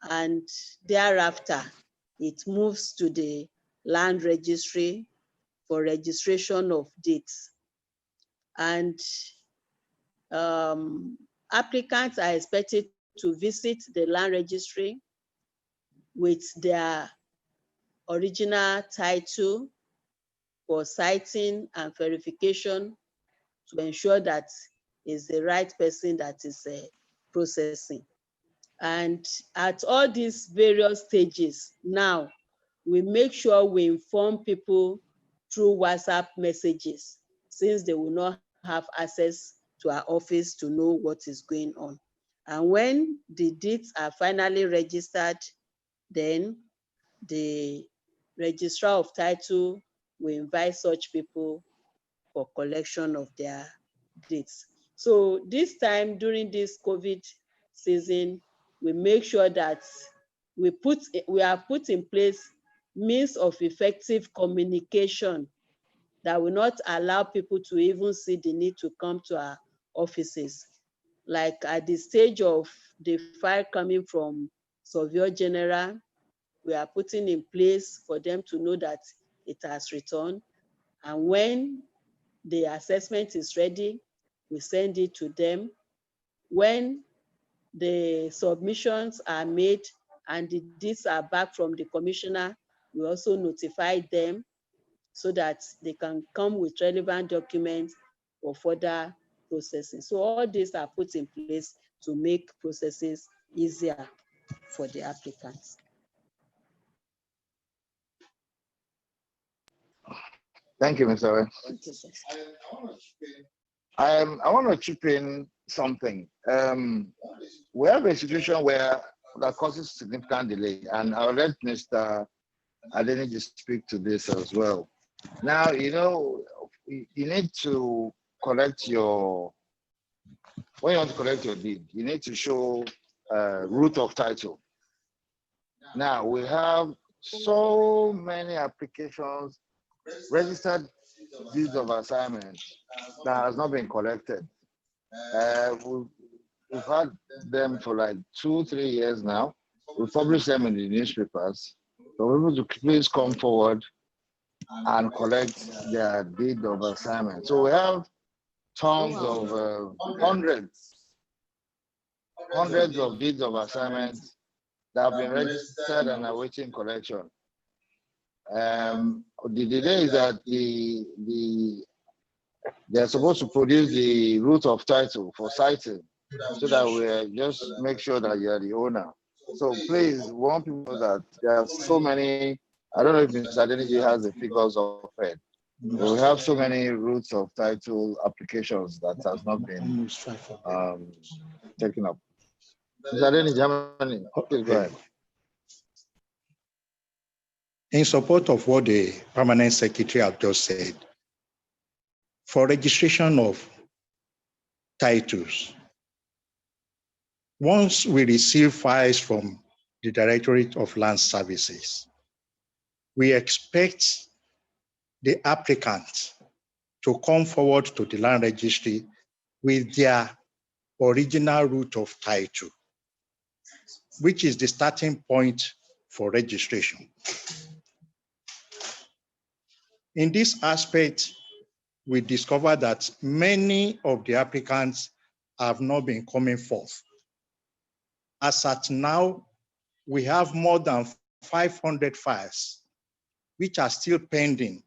And thereafter, it moves to the land registry for registration of deeds. And applicants are expected to visit the land registry with their original title for citing and verification to ensure that it's the right person that is processing. And at all these various stages now, we make sure we inform people through WhatsApp messages, since they will not have access to our office to know what is going on. And when the deeds are finally registered, then the registrar of title will invite such people for collection of their deeds. So this time, during this COVID season, we make sure that we have put in place means of effective communication that will not allow people to even see the need to come to our offices. Like at the stage of the file coming from Surveyor General, we are putting in place for them to know that it has returned. And when the assessment is ready, we send it to them. When the submissions are made and the deeds are back from the commissioner, we also notify them so that they can come with relevant documents for further processing. So all these are put in place to make processes easier for the applicants. Thank you, Mr. Owen. Thank you, sir. I want to chip in something. We have a situation where that causes significant delay, and I'll let Mr. Adeniji speak to this as well. Now, you know, you need to collect your, when you want to collect your deed, you need to show root of title. Now, we have so many applications, registered deeds of assignment that has not been collected. We've had them for like 2-3 years now. We publish them in the newspapers. So people to please come forward and collect their deed of assignment. So we have tons of hundreds of deeds of assignment that have been registered and awaiting collection. The delay is that they're supposed to produce the root of title for citing, so that we just make sure that you're the owner. So please, want people that there are so many. I don't know if Mr. Adeniji has the figures of it. We have so many roots of title applications that has not been taken up. Mr. Adeniji, how many? Please go ahead. In support of what the permanent secretary have just said, for registration of titles, once we receive files from the Directorate of Land Services, we expect the applicant to come forward to the land registry with their original root of title, which is the starting point for registration. In this aspect, we discovered that many of the applicants have not been coming forth. As at now, we have more than 500 files, which are still pending,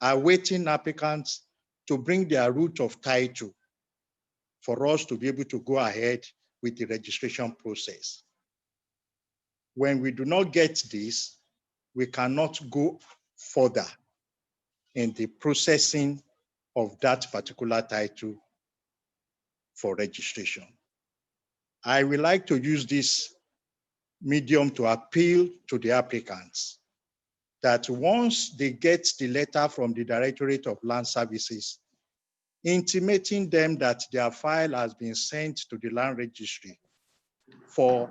awaiting applicants to bring their root of title for us to be able to go ahead with the registration process. When we do not get this, we cannot go further in the processing of that particular title for registration. I would like to use this medium to appeal to the applicants that once they get the letter from the Directorate of Land Services intimating them that their file has been sent to the land registry for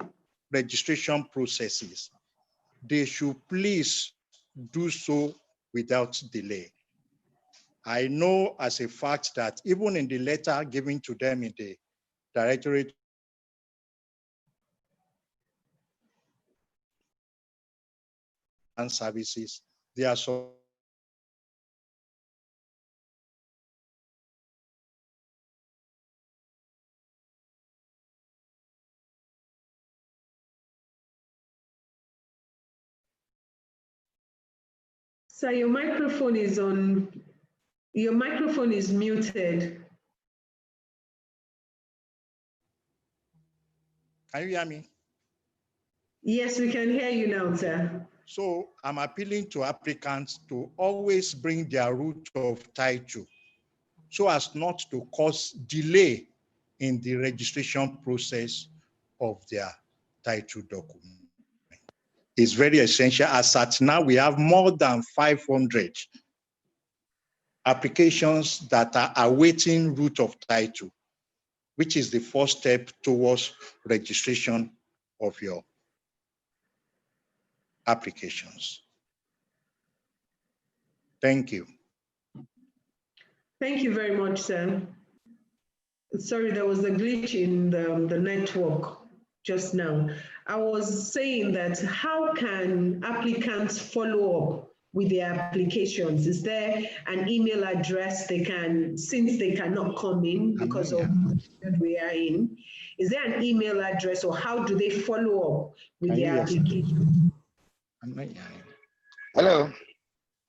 registration processes, they should please do so without delay. I know as a fact that even in the letter given to them in the Directorate of Land Services, there are some So your microphone is on. Your microphone is muted. Can you hear me? Yes, we can hear you now, sir. So I'm appealing to applicants to always bring their root of title so as not to cause delay in the registration process of their title document. It's very essential. As at now, we have more than 500 applications that are awaiting root of title, which is the first step towards registration of your applications. Thank you. Thank you very much, sir. Sorry, there was a glitch in the network just now. I was saying that how can applicants follow up with their applications? Is there an email address they can, since they cannot come in because of that we are in, is there an email address or how do they follow up with their application? Hello.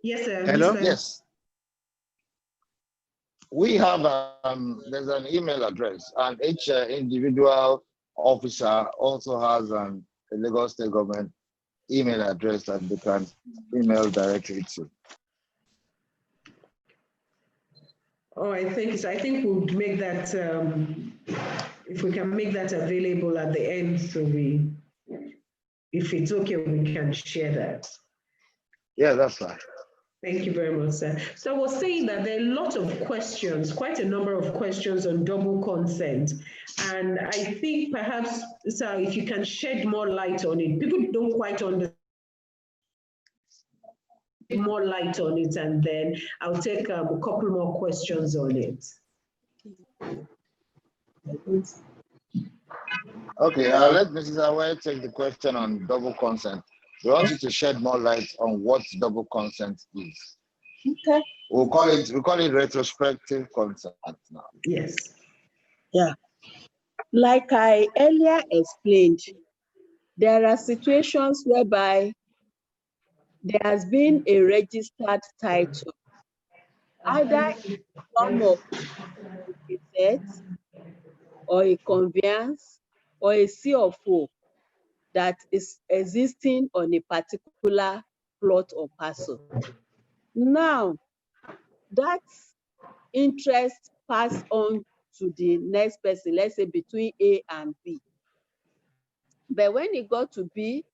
Yes, sir. Hello? Mr. Yes. We have, there's an email address, and each individual officer also has a Lagos State government email address that they can email directly to. Oh, I think so. I think we'll make that, if we can make that available at the end, so if it's okay, we can share that. Yeah, that's fine. Thank you very much, sir. So I was saying that there are a lot of questions, quite a number of questions on double consent. And I think perhaps, sir, if you can shed more light on it, people don't quite understand more light on it, and then I'll take a couple more questions on it. Okay, let Mrs. Aware take the question on double consent. We want you to shed more light on what double consent is. Okay. We call it retrospective consent now. Yes. Yeah. Like I earlier explained, there are situations whereby there has been a registered title, either in the form of a set or a conveyance or a C of O that is existing on a particular plot or parcel. Now, that interest pass on to the next person, let's say between A and B. But when it got to B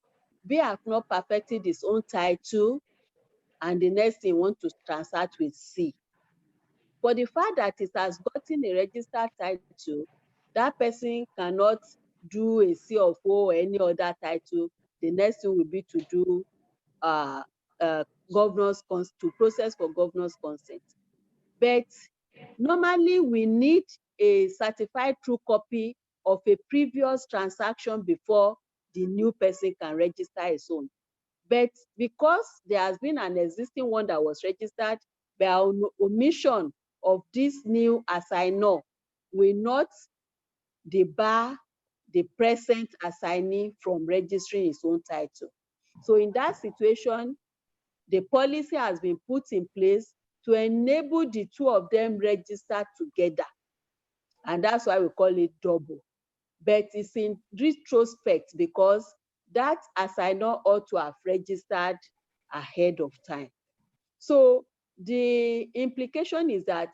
have not perfected his own title, and the next thing want to transact with C. For the fact that it has gotten a registered title, that person cannot do a C of O or any other title. The next thing will be to do to process for governor's consent. But normally we need a certified true copy of a previous transaction before the new person can register his own. But because there has been an existing one that was registered, by omission of this new assignor will not debar the present assignee from registering his own title. So in that situation, the policy has been put in place to enable the two of them register together. And that's why we call it double. But it's in retrospect because that assignor ought to have registered ahead of time. So the implication is that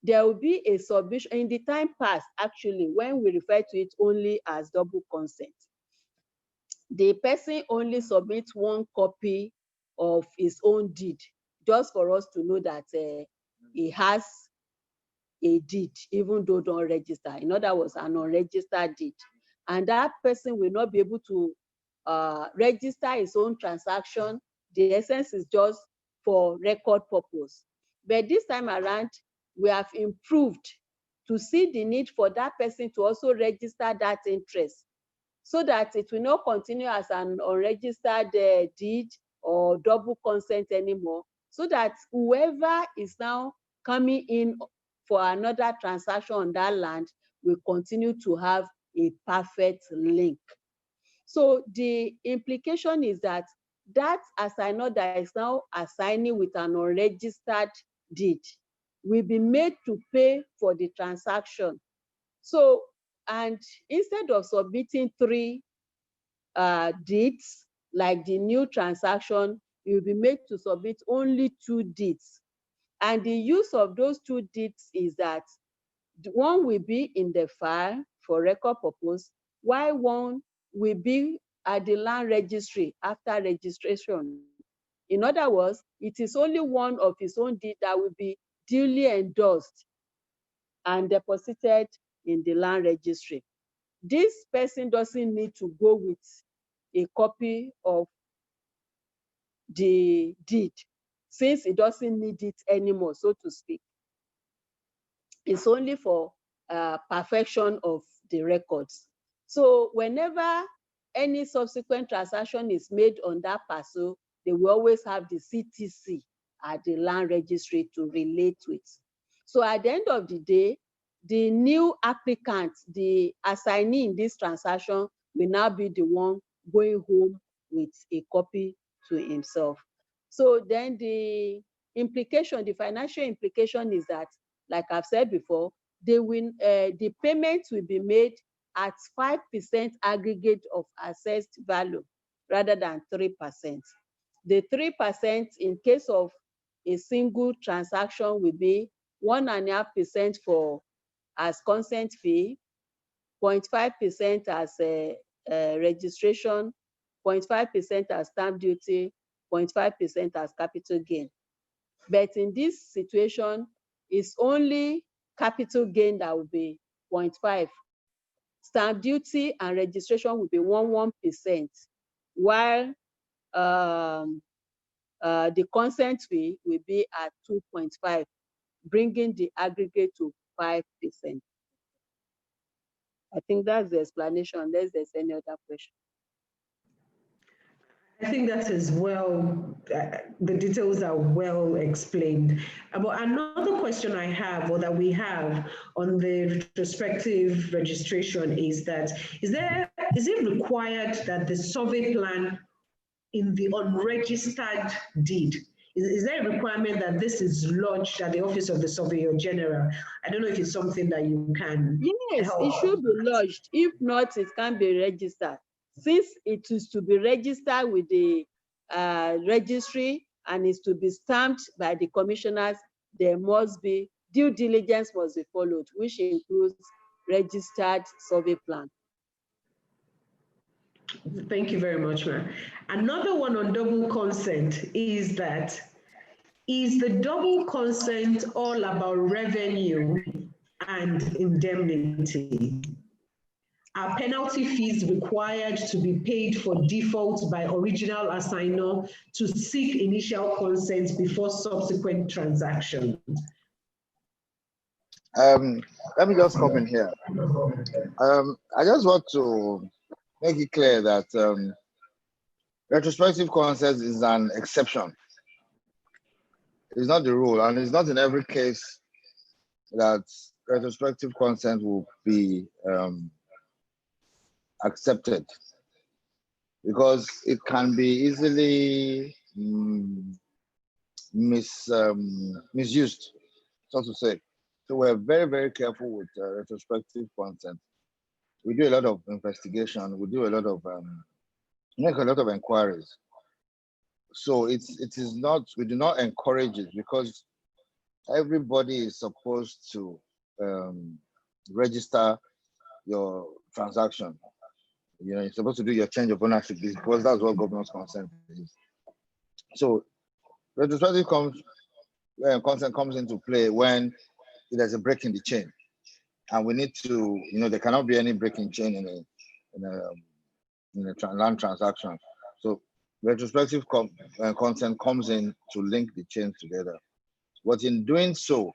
there will be a submission in the time past, actually, when we refer to it only as double consent. The person only submits one copy of his own deed, just for us to know that he has a deed, even though don't register. In other words, an unregistered deed. And that person will not be able to register his own transaction. The essence is just for record purpose. But this time around, we have improved to see the need for that person to also register that interest, so that it will not continue as an unregistered deed or double consent anymore, so that whoever is now coming in for another transaction on that land will continue to have a perfect link. So the implication is that that assignor that is now assigning with an unregistered deed will be made to pay for the transaction. So, and instead of submitting 3 deeds, like the new transaction, you'll be made to submit only 2 deeds. And the use of those 2 deeds is that one will be in the file for record purpose, while one will be at the land registry after registration. In other words, it is only one of his own deed that will be duly endorsed and deposited in the land registry. This person doesn't need to go with a copy of the deed, since he doesn't need it anymore, so to speak. It's only for perfection of the records. So whenever any subsequent transaction is made on that parcel, they will always have the CTC at the land registry to relate with. So at the end of the day, the new applicant, the assignee in this transaction, will now be the one going home with a copy to himself. So then the implication, the financial implication is that, like I've said before, the payment will be made at 5% aggregate of assessed value rather than 3%. The 3% in case of a single transaction will be 1.5% for as consent fee, 0.5% as registration, 0.5% as stamp duty, 0.5% as capital gain. But in this situation, it's only capital gain that will be 0.5. Stamp duty and registration will be 1%, while the consent fee will be at 2.5, bringing the aggregate to 5%. I think that's the explanation, unless there's any other question. I think that is well, the details are well explained. But another question I have, or that we have on the retrospective registration is that, is it required that the survey plan in the unregistered deed, is there a requirement that this is lodged at the Office of the Surveyor General? I don't know if it's something that you can Yes, help. it should be lodged. If not, it can be registered. Since it is to be registered with the registry and is to be stamped by the commissioners, there must be due diligence must be followed, which includes registered survey plan. Thank you very much, ma'am. Another one on double consent is that, is the double consent all about revenue and indemnity? Are penalty fees required to be paid for default by original assigner to seek initial consent before subsequent transactions? Let me just come in here. I just want to make it clear that retrospective consent is an exception. It's not the rule, and it's not in every case that retrospective consent will be accepted, because it can be easily misused, so to say. So we're very, very careful with retrospective consent. We do a lot of investigation. We do a lot of make a lot of inquiries. So it is not, we do not encourage it, because everybody is supposed to register your transaction. You know, you're supposed to do your change of ownership, because that's what governance consent is. So retrospective consent comes into play when there's a break in the chain, and we need to, you know, there cannot be any break in chain in a land transaction. So retrospective consent comes in to link the chains together. But in doing so,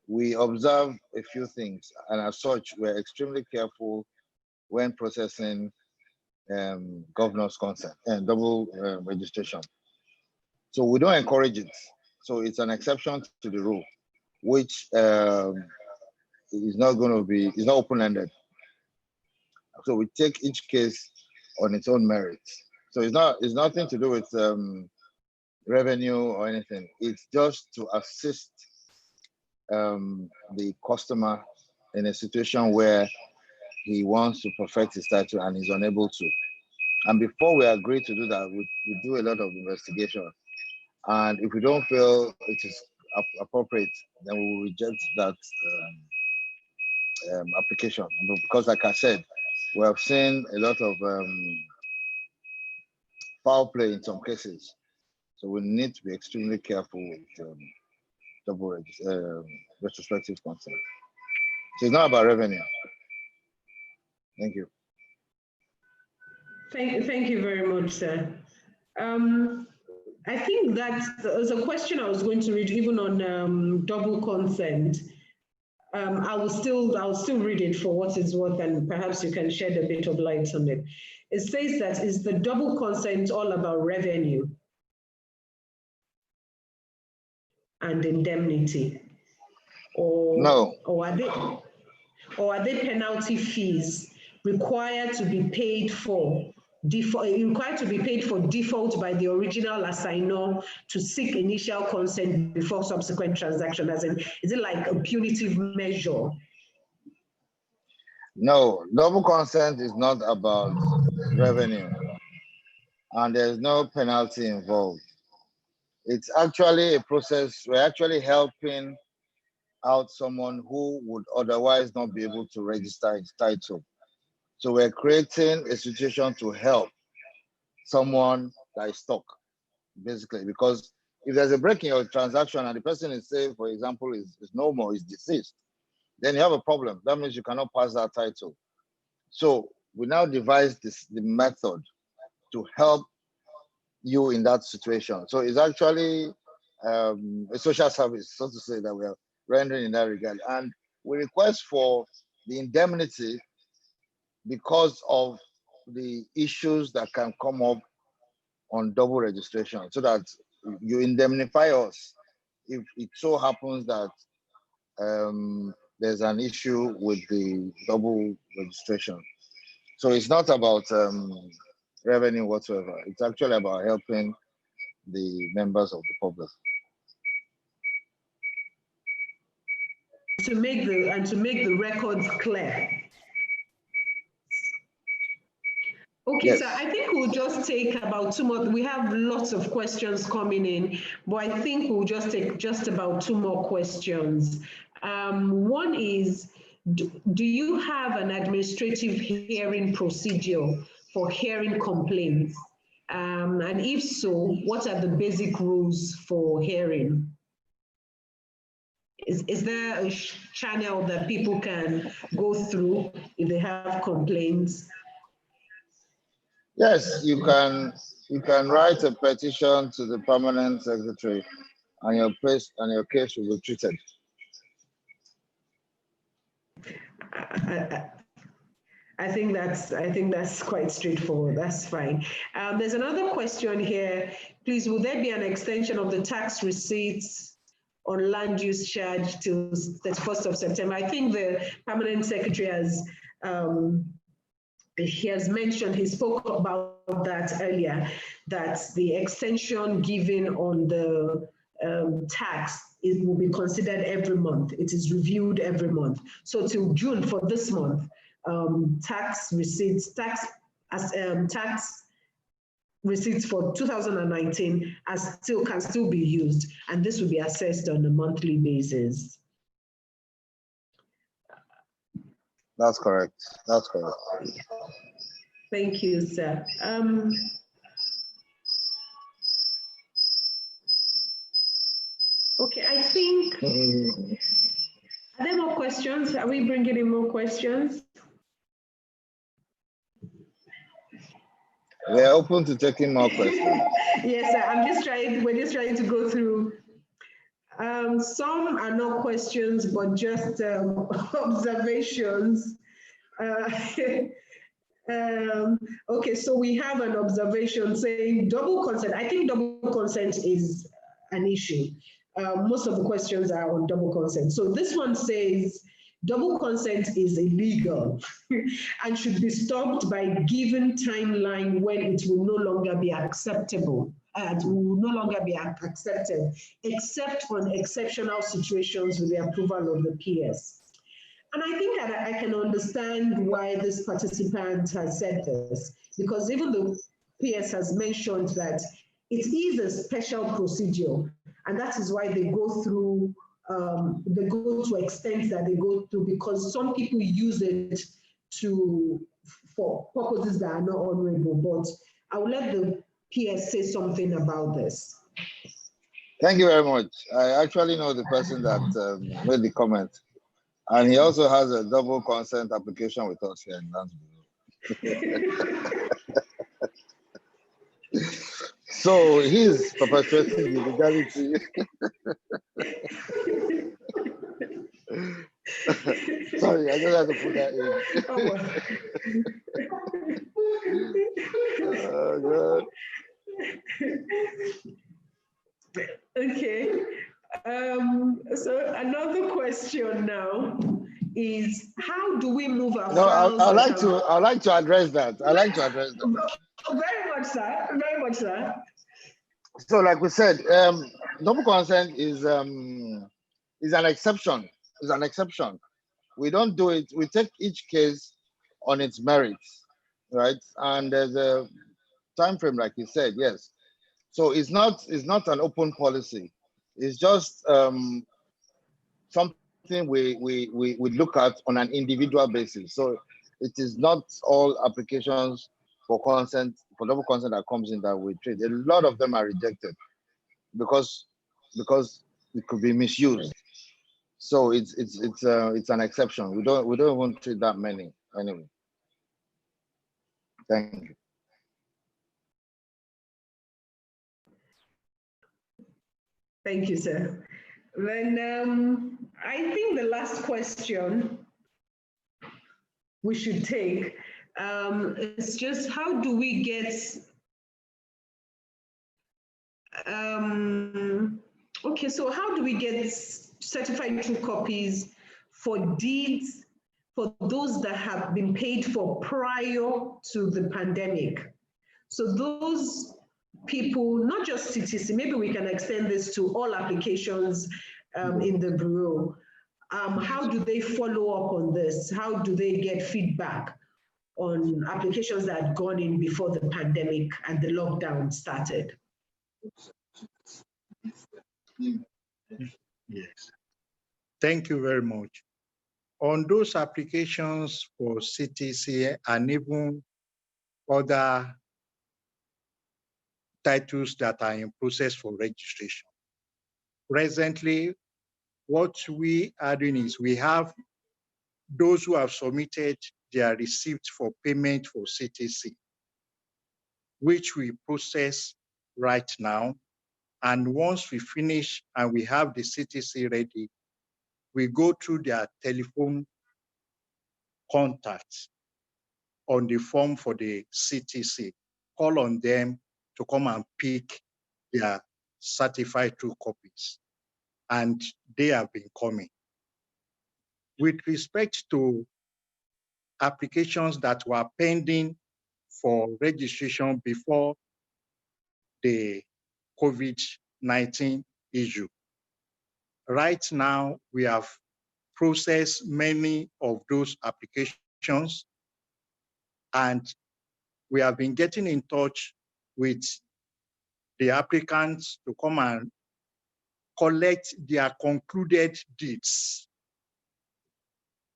we observe a few things, and as such, we're extremely careful when processing governor's consent and double registration. So we don't encourage it. So it's an exception to the rule, which is not going to be, it's not open-ended. So we take each case on its own merits. So it's nothing to do with revenue or anything. It's just to assist the customer in a situation where he wants to perfect his title and is unable to. And before we agree to do that, we do a lot of investigation. And if we don't feel it is appropriate, then we will reject that application. Because like I said, we have seen a lot of foul play in some cases. So we need to be extremely careful with double retrospective consent. So it's not about revenue. Thank you. Thank you very much, sir. I think that there's a question I was going to read even on double consent. I'll still read it for what it's worth, and perhaps you can shed a bit of light on it. It says that, is the double consent all about revenue and indemnity? Or, no. Or are they penalty fees required to be paid for default by the original assigner to seek initial consent before subsequent transaction? As in, is it like a punitive measure? No, double consent is not about revenue, and there's no penalty involved. It's actually a process. We're actually helping out someone who would otherwise not be able to register his title. So we're creating a situation to help someone that is stuck, basically, because if there's a break in your transaction and the person is, say, for example, is no more, is deceased, then you have a problem. That means you cannot pass that title. So we now devised the method to help you in that situation. So it's actually a social service, so to say, that we are rendering in that regard. And we request for the indemnity because of the issues that can come up on double registration, so that you indemnify us if it so happens that there's an issue with the double registration. So it's not about revenue whatsoever. It's actually about helping the members of the public. To make the records clear. Okay, Yes. so I think we'll just take about 2 more. We have lots of questions coming in, but I think we'll just take just about 2 more questions. One is, do you have an administrative hearing procedure for hearing complaints? And if so, what are the basic rules for hearing? Is there a channel that people can go through if they have complaints? Yes, you can write a petition to the permanent secretary, and your case will be treated. I think that's quite straightforward. That's fine. There's another question here. Please, will there be an extension of the tax receipts on land use charge till 31st of September? I think the permanent secretary has he has mentioned, he spoke about that earlier, that the extension given on the tax will be considered every month. It is reviewed every month. So till June for this month, tax receipts for 2019 can still be used, and this will be assessed on a monthly basis. That's correct. That's correct. Thank you, sir. Okay, I think, are there more questions? Are we bringing in more questions? We're open to taking more questions. Yes, sir. We're just trying to go through. Some are not questions, but just observations. Okay, so we have an observation saying double consent. I think double consent is an issue. Most of the questions are on double consent. So this one says double consent is illegal and should be stopped by a given timeline when it will no longer be acceptable. It will no longer be accepted, except on exceptional situations with the approval of the PS. And I think I can understand why this participant has said this, because even the PS has mentioned that it is a special procedure, and that is why they go through, they go to extent that they go through, because some people use it for purposes that are not honorable. But I will let the PS say something about this. Thank you very much. I actually know the person that made the comment. And he also has a double consent application with us here in Lansbury. So he's perpetuating the legality. Sorry, I just had to put that in. Oh, God. Okay. So another question now is, how do we move our files? I'd like to address that. Very much, sir. Very much, sir. So, like we said, double consent is an exception. It's an exception. We don't do it. We take each case on its merits, right? And there's a time frame, like you said, yes. So it's not an open policy. It's just something we look at on an individual basis. So it is not all applications for double consent that comes in that we treat. A lot of them are rejected because it could be misused. So it's an exception. We don't even treat that many anyway. Thank you. Thank you, sir. Then I think the last question we should take. It's just how do we get okay, so how do we get certified true copies for deeds for those that have been paid for prior to the pandemic? So those people, not just CTC, maybe we can extend this to all applications in the Bureau. How do they follow up on this? How do they get feedback on applications that had gone in before the pandemic and the lockdown started? Yes. Thank you very much. On those applications for CTC and even other titles that are in process for registration, presently, what we are doing is we have those who have submitted their receipts for payment for CTC, which we process right now. And once we finish and we have the CTC ready, we go through their telephone contacts on the form for the CTC, call on them to come and pick their certified true copies. And they have been coming. With respect to applications that were pending for registration before the COVID-19 issue, right now we have processed many of those applications, and we have been getting in touch with the applicants to come and collect their concluded deeds,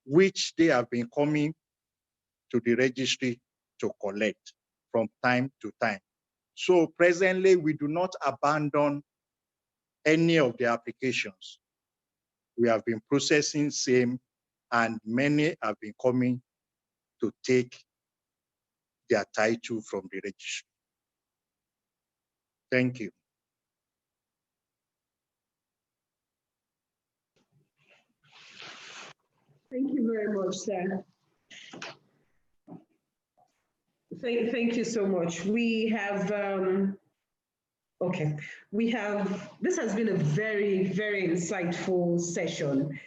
which they have been coming to the registry to collect from time to time. So presently, we do not abandon any of the applications. We have been processing same, and many have been coming to take their title from the registry. Thank you. Thank you very much, sir. Thank you so much. We have, okay, this has been a very, very insightful session.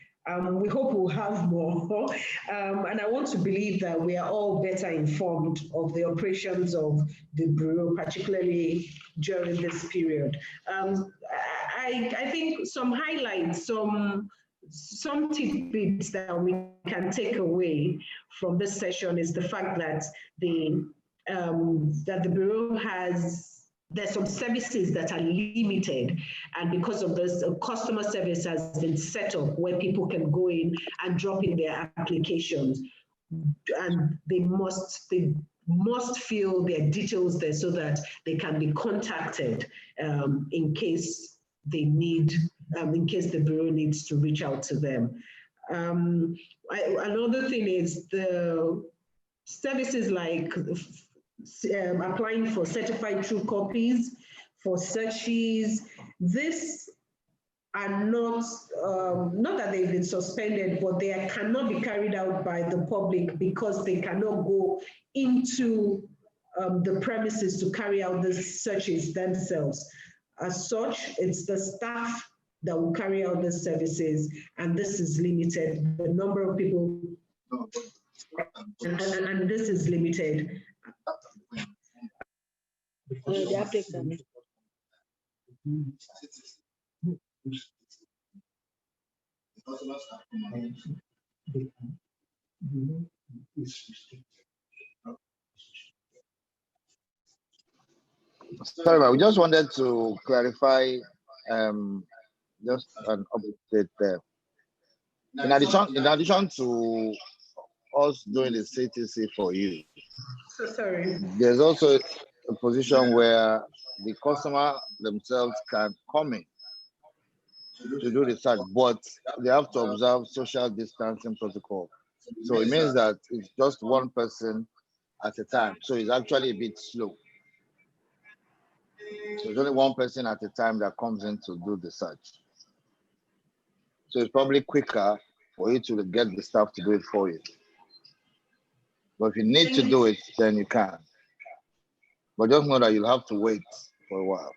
We hope we'll have more. And I want to believe that we are all better informed of the operations of the Bureau, particularly during this period. I think some highlights, some tidbits that we can take away from this session is the fact that the Bureau there's some services that are limited, and because of this, a customer service has been set up where people can go in and drop in their applications, and they must fill their details there so that they can be contacted in case they need, in case the Bureau needs to reach out to them. Another thing is the services like applying for certified true copies, for searches. This are not that they've been suspended, but they cannot be carried out by the public because they cannot go into the premises to carry out the searches themselves. As such, it's the staff that will carry out the services, and this is limited. The number of people, and this is limited. The applicant. Sorry, but we just wanted to clarify just an update there. In addition to us doing the CTC for you, So sorry. there's also a position where the customer themselves can come in to do the search, but they have to observe social distancing protocol. So it means that it's just one person at a time. So it's actually a bit slow. So it's only one person at a time that comes in to do the search. So it's probably quicker for you to get the staff to do it for you. But if you need to do it, then you can. But just know that you'll have to wait for a while.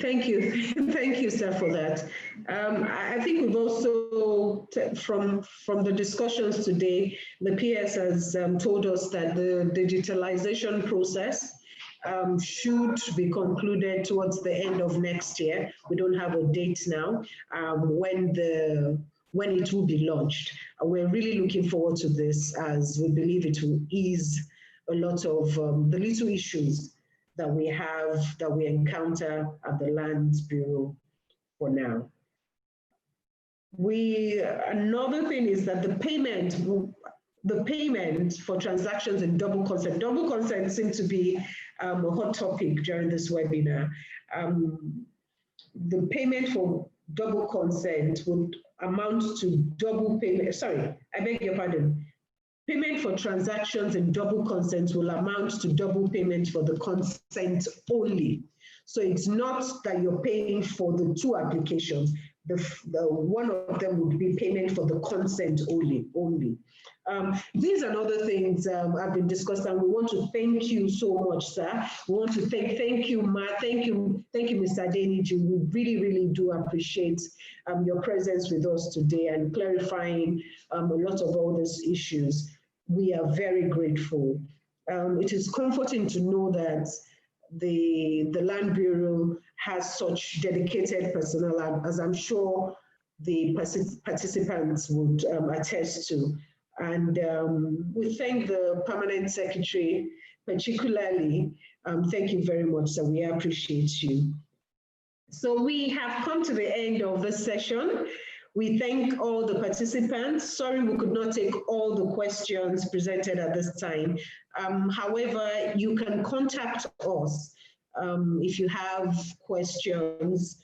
Thank you. Thank you, sir, for that. I think we've also, from the discussions today, the PS has told us that the digitalization process should be concluded towards the end of next year. We don't have a date now when it will be launched. We're really looking forward to this, as we believe it will ease a lot of the little issues that we encounter at the Land Bureau for now. Another thing is that the payment for transactions in double consent seems to be a hot topic during this webinar. The payment for double consent would amount to double payment. Sorry, I beg your pardon. Payment for transactions in double consent will amount to double payment for the consent only. So it's not that you're paying for the two applications. The one of them would be payment for the consent only. These and other things have been discussed, and we want to thank you so much, sir. We want to thank you, Ma. Thank you, Mr. Deniji. We really do appreciate your presence with us today and clarifying a lot of all these issues. We are very grateful. It is comforting to know that the Land Bureau has such dedicated personnel, as I'm sure the participants would attest to. And we thank the Permanent Secretary particularly. Thank you very much, sir. We appreciate you. So we have come to the end of this session. We thank all the participants. Sorry we could not take all the questions presented at this time. However, you can contact us if you have questions.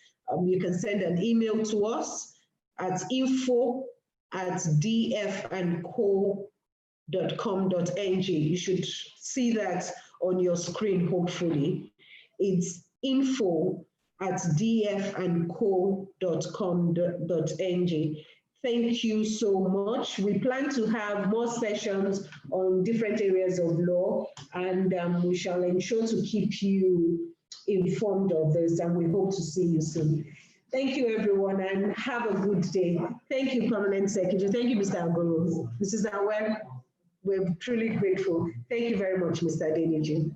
You can send an email to us at info@dfandco.com.ng. You should see that on your screen, hopefully. It's info@dfandco.com.ng. Thank you so much. We plan to have more sessions on different areas of law, and we shall ensure to keep you informed of this, and we hope to see you soon. Thank you, everyone, and have a good day. Thank you, Permanent Secretary. Thank you, Mr. Agoro. Mrs. Awer, we're truly grateful. Thank you very much, Mr. Deniji.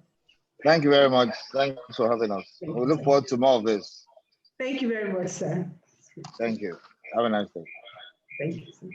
Thank you very much. Thanks for having us. We look forward to more of this. Thank you very much, sir. Thank you. Have a nice day. Thank you, sir.